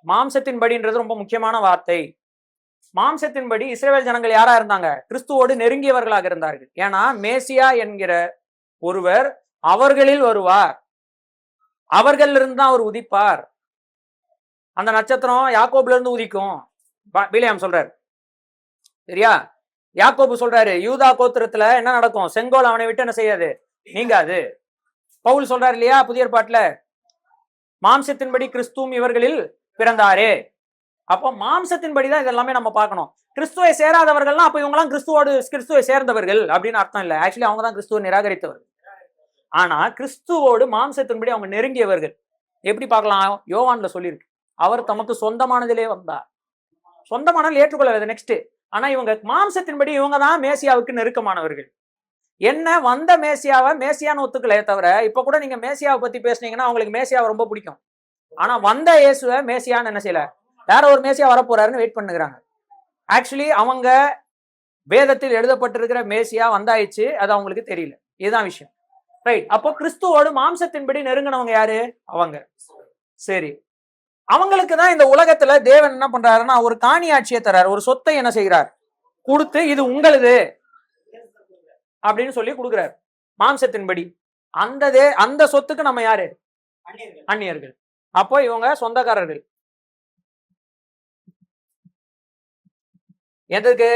மாம்சத்தின்படின்றது ரொம்ப முக்கியமான வார்த்தை. மாம்சத்தின்படி இஸ்ரவேல் ஜனங்கள் யாரா இருந்தாங்க? கிறிஸ்துவோடு நெருங்கியவர்களாக இருந்தார்கள். ஏன்னா மேசியா என்கிற ஒருவர் அவர்களில் வருவார், அவர்கள் இருந்து தான் அவர் உதிப்பார். அந்த நட்சத்திரம் யாக்கோபுல இருந்து உதிக்கும் பிலேயாம் சொல்றாரு. சரியா? யாக்கோபு சொல்றாரு யூதா கோத்திரத்துல என்ன நடக்கும்? செங்கோல் அவனை விட்டு என்ன செய்யாது? நீங்காது. பவுல் சொல்றாரு இல்லையா புதிய ஏற்பாட்டுல, மாம்சத்தின்படி கிறிஸ்துவும் இவர்களில் பிறந்தாரே. அப்போ மாம்சத்தின்படிதான் இதெல்லாமே நம்ம பார்க்கணும். கிறிஸ்துவை சேராதவர்கள்னா அப்ப இவங்கெல்லாம் கிறிஸ்துவை சேர்ந்தவர்கள் அப்படின்னு அர்த்தம் இல்லை. ஆக்சுவலி அவங்க தான் கிறிஸ்துவை நிராகரித்தவர்கள். ஆனா கிறிஸ்துவோடு மாம்சத்தின்படி அவங்க நெருங்கியவர்கள். எப்படி பார்க்கலாம்? யோவான்ல சொல்லியிருக்கு, அவர் தமக்கு சொந்தமானதிலே வந்தார். சொந்தமானது ஏற்றுக்கொள்ள நெக்ஸ்ட். ஆனா இவங்க மாம்சத்தின்படி இவங்க தான் மேசியாவுக்கு நெருக்கமானவர்கள். என்ன வந்த மேசியாவை மேசியான்னு ஒத்துக்கலையே தவிர, இப்ப கூட நீங்க மேசியாவை பத்தி பேசுனீங்கன்னா அவங்களுக்கு மேசியாவை ரொம்ப பிடிக்கும். ஆனா வந்த இயேசுவை மேசியான்னு என்ன செய்யல, வேற ஒரு மேசியா வரப்போறாருன்னு வெயிட் பண்ணுகிறாங்க. ஆக்சுவலி அவங்க வேதத்தில் எழுதப்பட்டிருக்கிற மேசியா வந்தாயிடுச்சு, அது அவங்களுக்கு தெரியல. இதுதான் விஷயம். ரைட். அப்போ கிறிஸ்துவோடு மாம்சத்தின்படி நெருங்கினவங்க யாரு? அவங்க. சரி, அவங்களுக்கு தான் இந்த உலகத்துல தேவன் என்ன பண்றாருன்னா ஒரு காணி ஆட்சியை தர்றாரு, ஒரு சொத்தை என்ன செய்கிறார்? கொடுத்து இது உங்களுது அப்படின்னு சொல்லி கொடுக்குறாரு மாம்சத்தின்படி. அந்த சொத்துக்கு நம்ம யாரு? அந்நியர்கள். அப்போ இவங்க சொந்தக்காரர்கள். எதுக்கு?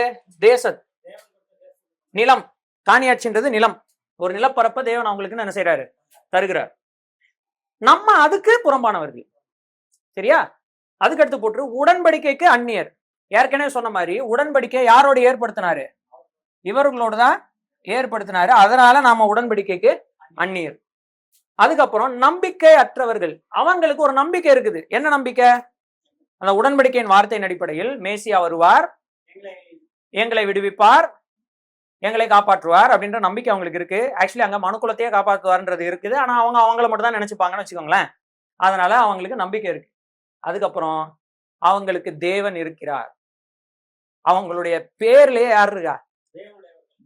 நிலம். காணியாட்சின்றது நிலம். ஒரு நிலப்பரப்ப தேவன் அவங்களுக்கு என்ன செய்யறாரு? தருகிறார். நம்ம அதுக்கு புறம்பானவர்கள். சரியா? அதுக்கு அடுத்து போட்டு உடன்படிக்கைக்கு அந்நியர். ஏற்கனவே சொன்ன மாதிரி உடன்படிக்கை யாரோட ஏற்படுத்தினாரு? இவர்களோட தான் ஏற்படுத்தினாரு. அதனால நாம உடன்படிக்கைக்கு அந்நியர். அதுக்கப்புறம் நம்பிக்கை அற்றவர்கள். அவங்களுக்கு ஒரு நம்பிக்கை இருக்குது. என்ன நம்பிக்கை? அந்த உடன்படிக்கையின் வார்த்தையின் அடிப்படையில் மேசியா வருவார், எங்களை விடுவிப்பார், எங்களை காப்பாற்றுவார் அப்படின்ற நம்பிக்கை அவங்களுக்கு இருக்கு. ஆக்சுவலி அங்க மனுக்குலத்தையே காப்பாற்றுவார்ன்றது இருக்குது. ஆனா அவங்க அவங்கள மட்டும் தான் நினைச்சுப்பாங்கன்னு வச்சுக்கோங்களேன். அதனால அவங்களுக்கு நம்பிக்கை இருக்கு. அதுக்கப்புறம் அவங்களுக்கு தேவன் இருக்கிறார். அவங்களுடைய பேர்லயே யார் இருக்கா?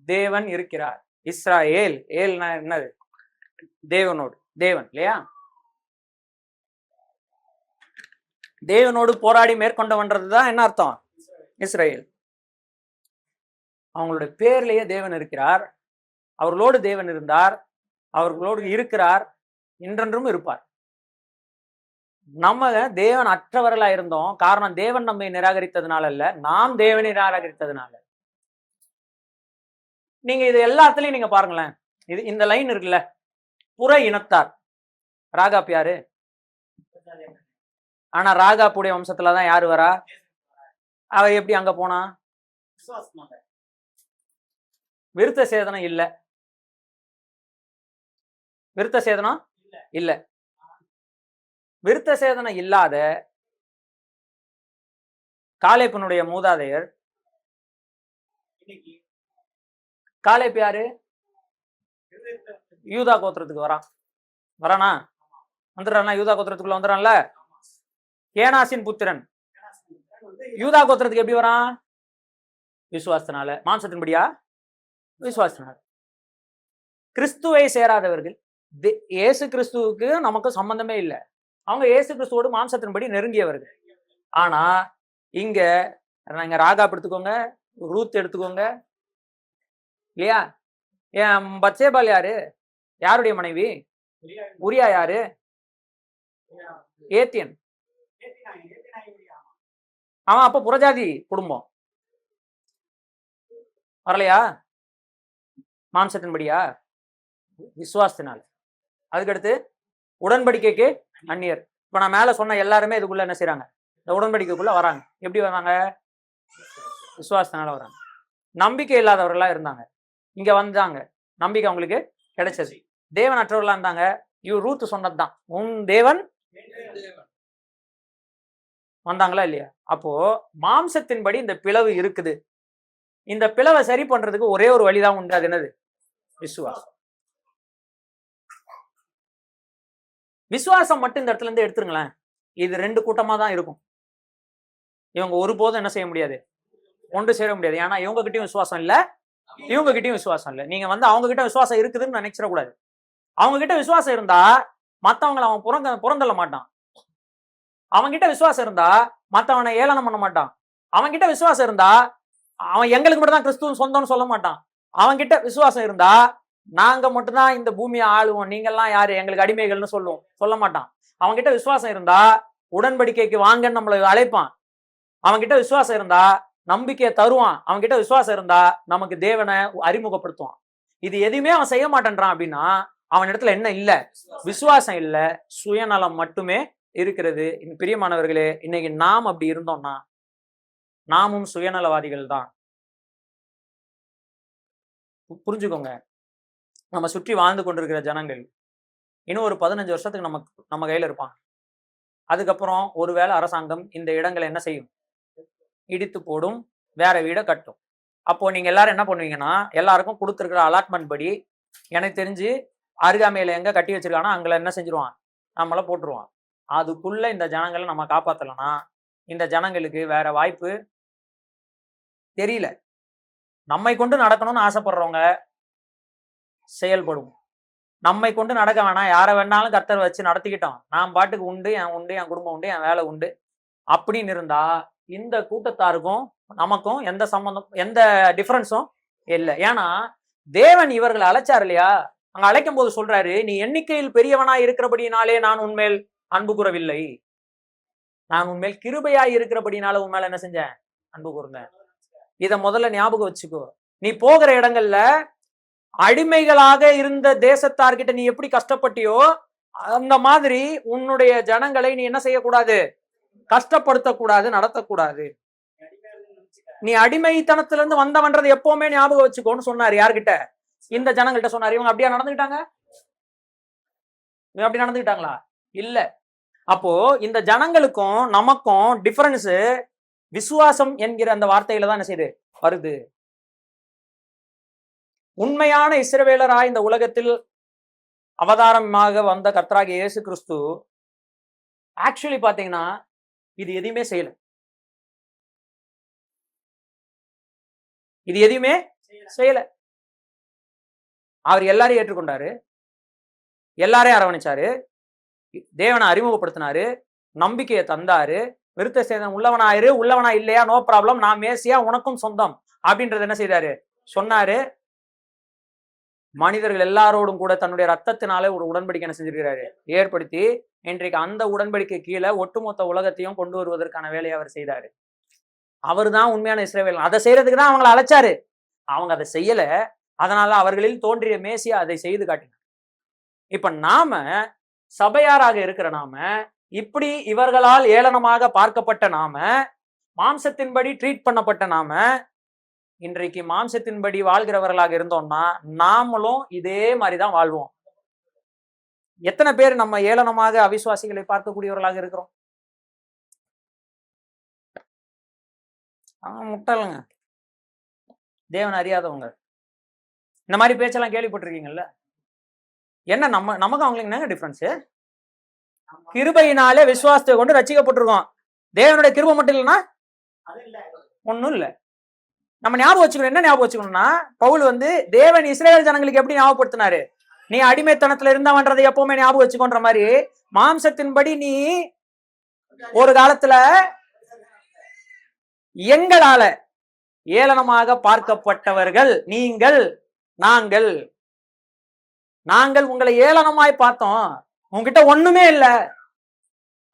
தேவன் இருக்கிறார். இஸ்ராயேல். ஏல்னா என்னது? தேவனோடு. தேவன் இல்லையா? தேவனோடு போராடி மேற்கொண்டவன்றதுதான் என்ன அர்த்தம்? இஸ்ராயேல். அவங்களுடைய பேர்லயே தேவன் இருக்கிறார். அவர்களோடு தேவன் இருந்தார், அவர்களோடு இருக்கிறார், இன்றென்றும் இருப்பார். நம்ம தேவன் அற்றவர்களா இருந்தோம். காரணம் தேவன் நம்மை நிராகரித்ததுனால அல்ல, நாம் தேவனை நிராகரித்ததுனால. நீங்க இது எல்லாத்துலயும் நீங்க பாருங்களேன். இது இந்த லைன் இருக்குல்ல, புற இனத்தார். ராகாப் யாரு? ஆனா ராகாப்புடைய வம்சத்துலதான் யாரு வரா? அவ எப்படி அங்க போனா? விருத்த சேதனம் இல்ல. விருத்த சேதனம் இல்ல. விருத்த சேதனம் இல்லாத காலேப்பினுடைய மூதாதையர். காலேப் யாரு? யூதா கோத்திரத்துக்கு வரானா? வந்துடுறானா? யூதா கோத்திரத்துக்குள்ள வந்துடுறான்ல. கேனாசின் புத்திரன். யூதா கோத்திரத்துக்கு எப்படி வரான்? விசுவாசத்தினால. மாம்சத்தின்படியா? விசுவாசத்தினால. கிறிஸ்துவை சேராதவர்கள், இயேசு கிறிஸ்துவுக்கு நமக்கு சம்பந்தமே இல்லை. அவங்க இயேசு கிறிஸ்துவோடு மாம்சத்தின்படி நெருங்கியவர்கள். ஆனா இங்க நீங்க ராகாப் எடுத்துக்கோங்க, ரூத் எடுத்துக்கோங்க இல்லையா? ஏன் பத்சேபால் யாரு? யாருடைய மனைவி? உரியா யாரு? ஏத்தியன். அவன் அப்ப புறஜாதி குடும்பம். வரலையா? மாம்சத்தின்படியா? விசுவாசத்தினால. அதுக்கடுத்து உடன்படிக்கைக்கு அந்நியர். இப்ப நான் மேல சொன்ன எல்லாருமே இதுக்குள்ள என்ன செய்யறாங்க? இந்த உடன்படிக்கைக்குள்ள வராங்க. எப்படி வராங்க? விசுவாசத்தினால வராங்க. நம்பிக்கை இல்லாதவர்களா இருந்தாங்க, இங்க வந்தாங்க, நம்பிக்கை அவங்களுக்கு கிடைச்சது. தேவன் அற்றவர்களா இருந்தாங்க. ரூத் சொன்னதுதான், உன் தேவன் வந்தாங்களா இல்லையா? அப்போ மாம்சத்தின்படி இந்த பிளவு இருக்குது. இந்த பிளவை சரி பண்றதுக்கு ஒரே ஒரு வழிதான் உண்டு. அது என்னது? விசுவாசம். விசுவாசம் மட்டும் இந்த இடத்துல இருந்து எடுத்துருங்களேன். இது 2 கூட்டமா தான் இருக்கும். இவங்க ஒருபோதும் என்ன செய்ய முடியாது, ஒன்று சேர முடியாது. ஏன்னா இவங்க கிட்டயும் விசுவாசம் இல்ல, இவங்க கிட்டயும் விசுவாசம் இல்ல. நீங்க அவங்க கிட்ட விசுவாசம் இருக்குதுன்னு நினைச்சிடக்கூடாது. அவங்க கிட்ட விசுவாசம் இருந்தா மத்தவங்களை அவன் புறந்தள்ள மாட்டான். அவங்க கிட்ட விசுவாசம் இருந்தா மத்தவனை ஏளனம் பண்ண மாட்டான். அவங்க கிட்ட விசுவாசம் இருந்தா அவன் எங்களுக்கு மட்டும் தான் கிறிஸ்துவ சொந்தம்னு சொல்ல மாட்டான். அவங்க கிட்ட விசுவாசம் இருந்தா நாங்க மட்டும்தான் இந்த பூமியை ஆளுவோம், நீங்கெல்லாம் யாரு, எங்களுக்கு அடிமைகள்னு சொல்ல மாட்டான். அவங்க கிட்ட விசுவாசம் இருந்தா உடன்படிக்கைக்கு வாங்கன்னு நம்மளை அழைப்பான். அவங்க கிட்ட விசுவாசம் இருந்தா நம்பிக்கையை தருவான். அவங்க கிட்ட விசுவாசம் இருந்தா நமக்கு தேவனை அறிமுகப்படுத்துவான். இது எதுவுமே அவன் செய்ய மாட்டேன்றான் அப்படின்னா அவன் இடத்துல என்ன இல்ல? விசுவாசம் இல்ல, சுயநலம் மட்டுமே இருக்கிறது. பிரியமானவர்களே, இன்னைக்கு நாம் அப்படி இருந்தோம்னா நாமும் சுயநலவாதிகள் தான். புரிஞ்சுக்கோங்க. நம்ம சுற்றி வாழ்ந்து கொண்டிருக்கிற ஜனங்கள் இன்னும் ஒரு 15 வருஷத்துக்கு நம்ம கையில இருப்பாங்க. அதுக்கப்புறம் ஒருவேளை அரசாங்கம் இந்த இடங்களை என்ன செய்யும்? இடித்து போடும், வேற வீடை கட்டும். அப்போ நீங்க எல்லாரும் என்ன பண்ணுவீங்கன்னா, எல்லாருக்கும் கொடுத்துருக்கிற அலாட்மெண்ட் படி எனக்கு தெரிஞ்சு அருகாமையில எங்க கட்டி வச்சிருக்கானா அங்கே என்ன செஞ்சிருவான்? நம்மள போட்டுருவான். அதுக்குள்ள இந்த ஜனங்களை நம்ம காப்பாத்தலைன்னா இந்த ஜனங்களுக்கு வேற வாய்ப்பு தெரியல. நம்மை கொண்டு நடக்கணும்னு ஆசைப்படுறவங்க செயல்படும். நம்மை கொண்டு நடக்க வேணாம், யாரை வேணாலும் கர்த்தர் வச்சு நடத்திக்கிட்டோம், நான் பாட்டுக்கு உண்டு, என் குடும்பம் உண்டு, என் வேலை உண்டு அப்படின்னு இருந்தா இந்த கூட்டத்தாருக்கும் நமக்கும் எந்த சம்பந்தம், எந்த டிஃபரன்ஸும் இல்லை. ஏன்னா தேவன் இவர்களை அழைச்சார் இல்லையா? அங்க அழைக்கும் போது சொல்றாரு, நீ எண்ணிக்கையில் பெரியவனா இருக்கிறபடினாலே நான் உன்மேல் அன்பு கூறவில்லை, நான் உன்மேல் கிருபையாய் இருக்கிறபடினால உன் மேல என்ன செஞ்சேன்? அன்பு கூர்ந்தேன். இத முதல்ல ஞாபகம் வச்சுக்கோ. நீ போகிற இடங்கள்ல அடிமைகளாக இருந்த தேசத்தார்கிட்ட நீ எப்படி கஷ்டப்பட்டியோ அந்த மாதிரி உன்னுடைய ஜனங்களை நீ என்ன செய்யக்கூடாது? கஷ்டப்படுத்தக்கூடாது, நடத்தக்கூடாது. நீ அடிமைத்தனத்திலிருந்து வந்தவன்றது எப்பவுமே ஞாபகம் வச்சுக்கோன்னு சொன்னாரு. யார்கிட்ட? இந்த ஜனங்கள்கிட்ட சொன்னாரு. இவங்க அப்படியா நடந்துக்கிட்டாங்க? இவங்க அப்படி நடந்துக்கிட்டாங்களா? இல்ல. அப்போ இந்த ஜனங்களுக்கும் நமக்கும் டிஃபரன்ஸ் விசுவாசம் என்கிற அந்த வார்த்தையில தான் என்ன செய்யுது? வருது. உண்மையான இஸ்ரவேலராய் இந்த உலகத்தில் அவதாரமாக வந்த கர்த்தராகிய இயேசு கிறிஸ்து ஆக்சுவலி பாத்தீங்கன்னா இது எதையுமே செய்யல. இது எதையுமே செய்யல. அவர் எல்லாரையும் ஏற்றுக்கொண்டாரு, எல்லாரையும் அரவணைச்சாரு, தேவனை அறிமுகப்படுத்தினாரு, நம்பிக்கையை தந்தாரு, விருத்த சேதனம் உள்ளவனாயிரு, உள்ளவனா இல்லையா நோ ப்ராப்ளம், நான் மேசியா உனக்கும் சொந்தம் அப்படின்றது என்ன செய்தாரு? சொன்னாரு. மனிதர்கள் எல்லாரோடும் கூட தன்னுடைய ரத்தத்தினாலே ஒரு உடன்படிக்கை என்ன செஞ்சிருக்கிறாரு? ஏற்படுத்தி இன்றைக்கு அந்த உடன்படிக்கை கீழே ஒட்டுமொத்த உலகத்தையும் கொண்டு வருவதற்கான வேலையை அவர் செய்தாரு. அவர் தான் உண்மையான இஸ்ரவேல். அதை செய்யறதுக்கு தான் அவங்களை அழைச்சாரு. அவங்க அதை செய்யல. அதனால அவர்களில் தோன்றிய மேசியா அதை செய்து காட்டினார். இப்ப நாம சபையாராக இருக்கிற நாம, இப்படி இவர்களால் ஏளனமாக பார்க்கப்பட்ட நாம, மாம்சத்தின்படி ட்ரீட் பண்ணப்பட்ட நாம, இன்றைக்கு மாம்சத்தின்படி வாழ்கிறவர்களாக இருந்தோம்னா நாமளும் இதே மாதிரிதான் வாழ்வோம். எத்தனை பேர் நம்ம ஏளனமாக அவிசுவாசிகளை பார்க்கக்கூடியவர்களாக இருக்கிறோம்? முட்டாளுங்க, தேவன் அறியாதவங்க. இந்த மாதிரி பேச்செல்லாம் கேள்விப்பட்டிருக்கீங்கல்ல? என்ன நமக்கு அவங்களுக்கு என்னங்க டிஃபரன்ஸ்? கிருபையினாலே விசுவாசத்தை கொண்டு ரட்சிக்கப்பட்டிருக்கோம். தேவனுடைய கிருபை மட்டும் இல்லைன்னா ஒன்னும் இல்லை. நம்ம ஞாபகம் வச்சுக்கணும். என்ன ஞாபகம் வச்சுக்கணும்னா, பவுல் தேவன் இஸ்ரேல் ஜனங்களுக்கு எப்படி ஞாபகப்படுத்தினாரு? நீ அடிமைத்தனத்துல இருந்தவன்றதை எப்பவுமே ஞாபகம் வச்சுக்கோன்ற மாதிரி, மாம்சத்தின்படி நீ ஒரு காலத்துல எங்களால ஏளனமாக பார்க்கப்பட்டவர்கள் நீங்கள், நாங்கள் உங்களை ஏளனமாய் பார்த்தோம், உங்ககிட்ட ஒண்ணுமே இல்ல.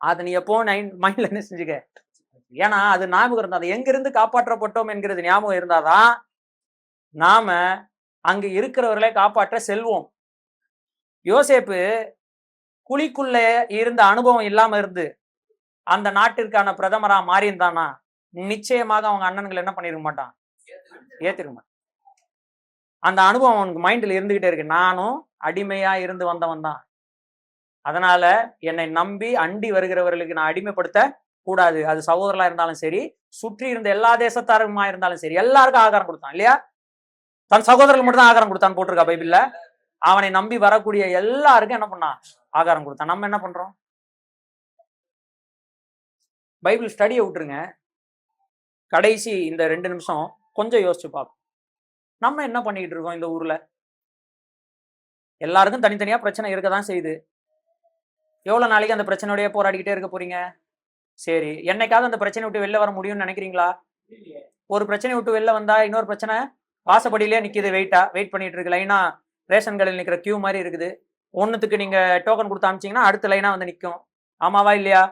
அதை நீ எப்போ மைண்ட்ல என்ன செஞ்சுக்க. ஏன்னா அது ஞாபகம் இருந்தா, அது எங்கிருந்து காப்பாற்றப்பட்டோம் என்கிறது ஞாபகம் இருந்தாதான் நாம அங்க இருக்கிறவர்களை காப்பாற்ற செல்வோம். யோசேப்பு குழிக்குள்ள இருந்த அனுபவம் இல்லாம இருந்து அந்த நாட்டிற்கான பிரதமரா மாறி இருந்தானா நிச்சயமாக அவங்க அண்ணன்கள் என்ன பண்ணிருக்க மாட்டான்? ஏத்திருக்க மாட்டான். அந்த அனுபவம் அவனுக்கு மைண்டில் இருந்துகிட்டே இருக்கு. நானும் அடிமையா இருந்து வந்தவன் தான், அதனால என்னை நம்பி அண்டி வருகிறவர்களுக்கு நான் அடிமைப்படுத்த கூடாது. அது சகோதரலா இருந்தாலும் சரி, சுற்றி இருந்த எல்லா தேசத்தாருமா இருந்தாலும் சரி, எல்லாருக்கும் ஆகாரம் கொடுத்தான் இல்லையா? தன் சகோதரர்கள் மட்டும் தான் ஆகாரம் கொடுத்தான்னு போட்டிருக்கா பைபிள்ல? அவனை நம்பி வரக்கூடிய எல்லாருக்கும் என்ன பண்ணான்? ஆகாரம் கொடுத்தான். நம்ம என்ன பண்றோம்? பைபிள் ஸ்டடியை விட்டுருங்க, கடைசி இந்த 2 நிமிஷம் கொஞ்சம் யோசிச்சு பார்ப்போம். நம்ம என்ன பண்ணிட்டு இருக்கோம் இந்த ஊர்ல? எல்லாருக்கும் தனித்தனியா பிரச்சனை இருக்கதான் செய்யுது. எவ்வளவு நாளைக்கு அந்த பிரச்சனையோடய போராடிக்கிட்டே இருக்க போறீங்க? சரி, என்னைக்காவது அந்த பிரச்சனை விட்டு வெளில வர முடியும்னு நினைக்கிறீங்களா? ஒரு பிரச்சனை விட்டு வெளில வந்தா இன்னொரு பிரச்சனை வாசப்படியிலே நிக்குது, வெயிட் பண்ணிட்டு இருக்கு. லைனா ரேஷன் கடையில் நிக்கிற கியூ மாதிரி இருக்குது. ஒன்னுத்துக்கு நீங்க டோக்கன் கொடுத்து அமிச்சிங்கன்னா அடுத்த லைனா வந்து நிற்கும். ஆமாவா இல்லையா?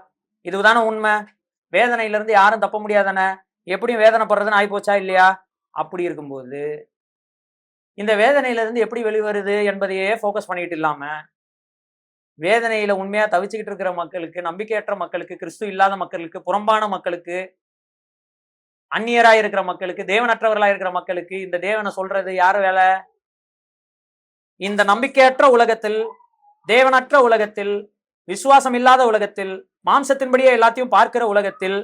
இதுதானே உண்மை. வேதனையில இருந்து யாரும் தப்ப முடியாதானே? எப்படியும் வேதனைப்படுறதுன்னு ஆயிப்போச்சா இல்லையா? அப்படி இருக்கும்போது இந்த வேதனையில இருந்து எப்படி வெளிவருது என்பதையே ஃபோக்கஸ் பண்ணிட்டு இல்லாம, வேதனையில உண்மையா தவிச்சுக்கிட்டு இருக்கிற மக்களுக்கு, நம்பிக்கையற்ற மக்களுக்கு, கிறிஸ்து இல்லாத மக்களுக்கு, புறம்பான மக்களுக்கு, அந்நியராய் இருக்கிற மக்களுக்கு, தேவனற்றவர்களாய் இருக்கிற மக்களுக்கு இந்த தேவனை சொல்றது யாரு வேலை? இந்த நம்பிக்கையற்ற உலகத்தில், தேவனற்ற உலகத்தில், விசுவாசம் இல்லாத உலகத்தில், மாம்சத்தின்படியே எல்லாத்தையும் பார்க்கிற உலகத்தில்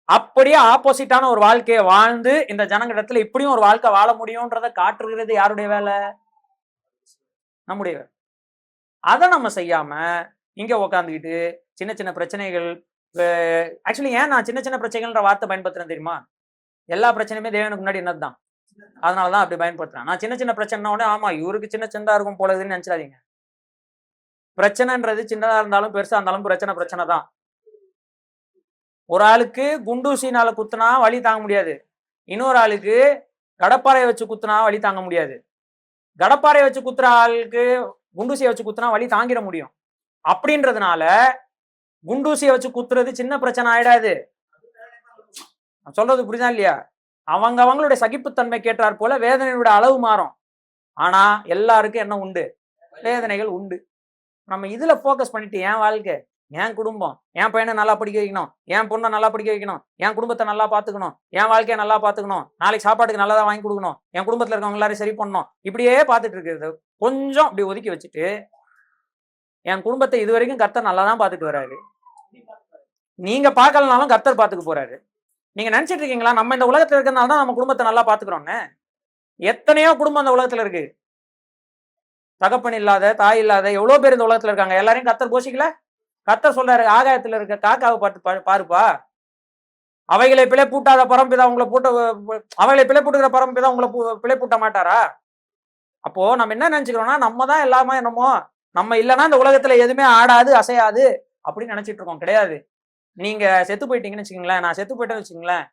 அப்படியே ஆப்போசிட்டான ஒரு வாழ்க்கையை வாழ்ந்து இந்த ஜனங்களிடத்துல இப்படியும் ஒரு வாழ்க்கை வாழ முடியும்ன்றத காட்டுகிறது யாருடைய வேலை? நம்முடைய வேலை. அதை நம்ம செய்யாம இங்க உக்காந்துக்கிட்டு சின்ன சின்ன பிரச்சனைகள். ஆக்சுவலி ஏன் நான் சின்ன சின்ன பிரச்சனைகள்ன்ற வார்த்தை பயன்படுத்துறேன் தெரியுமா? எல்லா பிரச்சனையுமே தேவனுக்கு முன்னாடி என்னதுதான், அதனாலதான் அப்படி பயன்படுத்துறேன். நான் சின்ன சின்ன பிரச்சனை உடனே ஆமா இவருக்கு சின்ன சின்னதா இருக்கும் போலதுன்னு நினைச்சிடாதீங்க. பிரச்சனைன்றது சின்னதா இருந்தாலும் பெருசா இருந்தாலும் பிரச்சனை தான். ஒரு ஆளுக்கு குண்டூசினால குத்துனா வலி தாங்க முடியாது, இன்னொரு ஆளுக்கு கடப்பாறையை வச்சு குத்துனா வலி தாங்க முடியாது. கடப்பாறையை வச்சு குத்துற ஆளுக்கு குண்டூசியை வச்சு குத்துனா வலி தாங்கிட முடியும். அப்படின்றதுனால குண்டூசியை வச்சு குத்துறது சின்ன பிரச்சனை ஆயிடாது. சொல்றது புரியுதா இல்லையா? அவங்களுடைய சகிப்புத்தன்மை கேட்டார் போல வேதனையோட அளவு மாறும். ஆனா எல்லாருக்கும் என்ன உண்டு? வேதனைகள் உண்டு. நம்ம இதுல போக்கஸ் பண்ணிட்டு என் வாழ்க்கை, என் குடும்பம், என் பையனை நல்லா படிக்க வைக்கணும், என் பொண்ணை நல்லா படிக்க வைக்கணும், என் குடும்பத்தை நல்லா பாத்துக்கணும், என் வாழ்க்கையை நல்லா பாத்துக்கணும், நாளைக்கு சாப்பாட்டுக்கு நல்லதா வாங்கி கொடுக்கணும், என் குடும்பத்துல இருக்கவங்க எல்லாரும் சரி பண்ணணும், இப்படியே பார்த்துட்டு இருக்கிறது கொஞ்சம் அப்படி ஒதுக்கி வச்சுட்டு, என் குடும்பத்தை இது வரைக்கும் கர்த்தர் நல்லா தான் பார்த்துட்டு வர்றாரு. நீங்க பார்க்கலனாலும் கர்த்தர் பார்த்துக்க போறாரு. நீங்க நினைச்சிட்டு இருக்கீங்களா நம்ம இந்த உலகத்துல இருக்கிறதுனால தான் நம்ம குடும்பத்தை நல்லா பாத்துக்கிறோம்னு? எத்தனையோ குடும்பம் அந்த உலகத்துல இருக்கு. தகப்பன் இல்லாத, தாய் இல்லாத எவ்வளவு பேர் இந்த உலகத்துல இருக்காங்க. எல்லாரையும் கர்த்தர் போஷிக்கல. கர்த்தர் சொல்றாரு, ஆகாயத்துல இருக்க காக்காவை பார்த்து பாருப்பா, அவைகளை பிழை பூட்டாத பரம்பிதா உங்களை அவைகளை பிழை பூட்டுகிற பரம்பிதா உங்களை பிழை பூட்ட மாட்டாரா? அப்போ நம்ம என்ன நினைச்சுக்கிறோம்னா நம்ம தான் எல்லாமே என்னமோ, நம்ம இல்லைன்னா இந்த உலகத்துல எதுவுமே ஆடாது அசையாது அப்படின்னு நினைச்சிட்டு இருக்கோம். கிடையாது. நீங்க செத்து போயிட்டீங்கன்னு வச்சுக்கீங்களேன், நான் செத்து போயிட்டேன்னு வச்சுக்கீங்களேன்,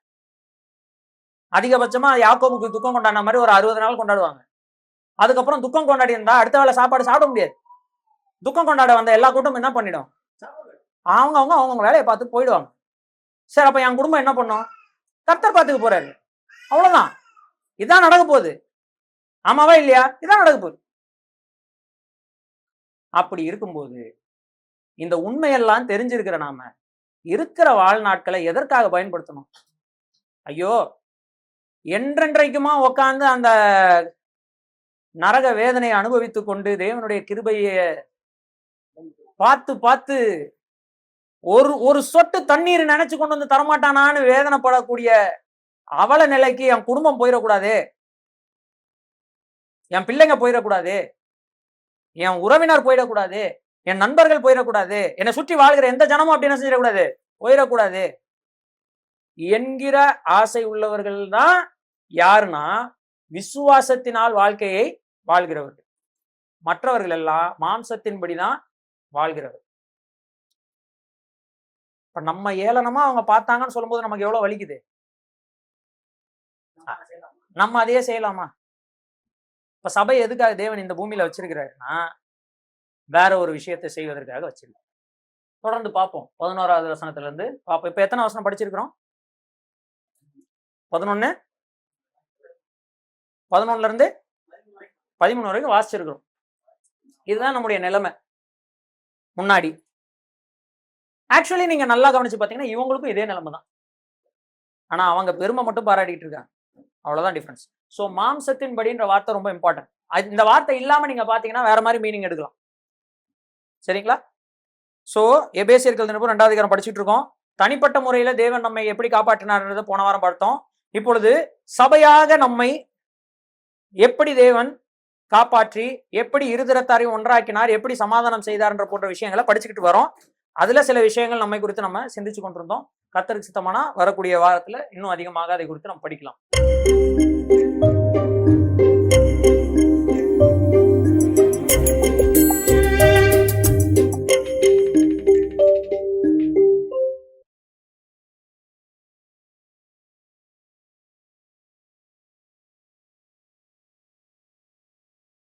அதிகபட்சமா யாக்கோபுக்கு துக்கம் கொண்டாடின மாதிரி ஒரு 60 நாள் கொண்டாடுவாங்க. அதுக்கப்புறம் துக்கம் கொண்டாடி இருந்தா அடுத்த வேளை சாப்பாடு சாப்பிட முடியாது. துக்கம் கொண்டாட வந்த எல்லா கூட்டமும் என்ன பண்ணிடும்? அவங்க வேலையை பார்த்து போயிடுவாங்க. சரி, அப்ப என் குடும்பம் என்ன பண்ணும்? கர்த்தர் பார்த்துக்க போறாரு, அவ்வளவுதான். இதான் நடக்க போகுது. ஆமாவா இல்லையா? இதான் நடக்க போகுது. அப்படி இருக்கும்போது இந்த உண்மையெல்லாம் தெரிஞ்சிருக்கிற நாம இருக்கிற வாழ்நாட்களை எதற்காக பயன்படுத்தணும்? ஐயோ, என்றென்றைக்குமா உட்கார்ந்து அந்த நரக வேதனையை அனுபவித்துக் கொண்டு தேவனுடைய கிருபையை பார்த்து பார்த்து ஒரு சொட்டு தண்ணீர் நினைச்சு கொண்டு வந்து தரமாட்டானான்னு வேதனைப்படக்கூடிய அவல நிலைக்கு என் குடும்பம் போயிடக்கூடாது, என் பிள்ளைங்க போயிடக்கூடாது, என் உறவினர் போயிடக்கூடாது, என் நண்பர்கள் போயிடக்கூடாது, என்னை சுற்றி வாழ்கிற எந்த ஜனமும் அப்படி என்ன செஞ்சிடக்கூடாது, போயிடக்கூடாது என்கிற ஆசை உள்ளவர்கள் தான் யாருன்னா விசுவாசத்தினால் வாழ்க்கையை வாழ்கிறவர்கள். மற்றவர்கள் எல்லாம் மாம்சத்தின்படிதான் வாழ்கிறவர். இப்ப நம்ம ஏளனமா அவங்க பார்த்தாங்கன்னு சொல்லும்போது நமக்கு எவ்வளவு வலிக்குது. நம்ம அதையே செய்யலாமா? இப்ப சபை எதுக்காக தேவன் இந்த பூமியில வச்சிருக்கிறாருன்னா வேற ஒரு விஷயத்தை செய்வதற்காக வச்சிருக்காரு. தொடர்ந்து பார்ப்போம். 11வது வசனத்துல இருந்து பார்ப்போம். இப்ப எத்தனை வசனம் படிச்சிருக்கிறோம்? 11 இருந்து 13 வரைக்கும் வாசிச்சிருக்கிறோம். இதுதான் நம்முடைய நிலைமை முன்னாடி. ஆக்சுவலி நீங்க நல்லா கவனிச்சு பாத்தீங்கன்னா இவங்களுக்கும் இதே நிலைமை தான். ஆனா அவங்க பெருமை மட்டும் பாராட்டிட்டு இருக்காங்க. அவ்வளவுதான் டிஃபரன்ஸ். ஸோ மாம்சத்தின் படின்ற வார்த்தை ரொம்ப இம்பார்ட்டன்ட். இந்த வார்த்தை இல்லாம நீங்க பாத்தீங்கன்னா வேற மாதிரி மீனிங் எடுக்கலாம். சரிங்களா? ஸோ எபேசியர்கள் நிருபம் 2வது அதிகாரம் படிச்சுட்டு இருக்கோம். தனிப்பட்ட முறையில தேவன் நம்மை எப்படி காப்பாற்றினார்ன்றதை போன வாரம் பார்த்தோம். இப்பொழுது சபையாக நம்மை எப்படி தேவன் காப்பாற்றி, எப்படி இருதரத்தாரையும் ஒன்றாக்கினார், எப்படி சமாதானம் செய்தார்ன்ற போன்ற விஷயங்களை படிச்சுக்கிட்டு வரோம். அதுல சில விஷயங்கள் நம்மை குறித்து நம்ம சிந்திச்சு கொண்டிருந்தோம். கர்த்தருக்கு சித்தமானா வரக்கூடிய வாரத்துல இன்னும் அதிகமாக அதை குறித்து நம்ம படிக்கலாம்.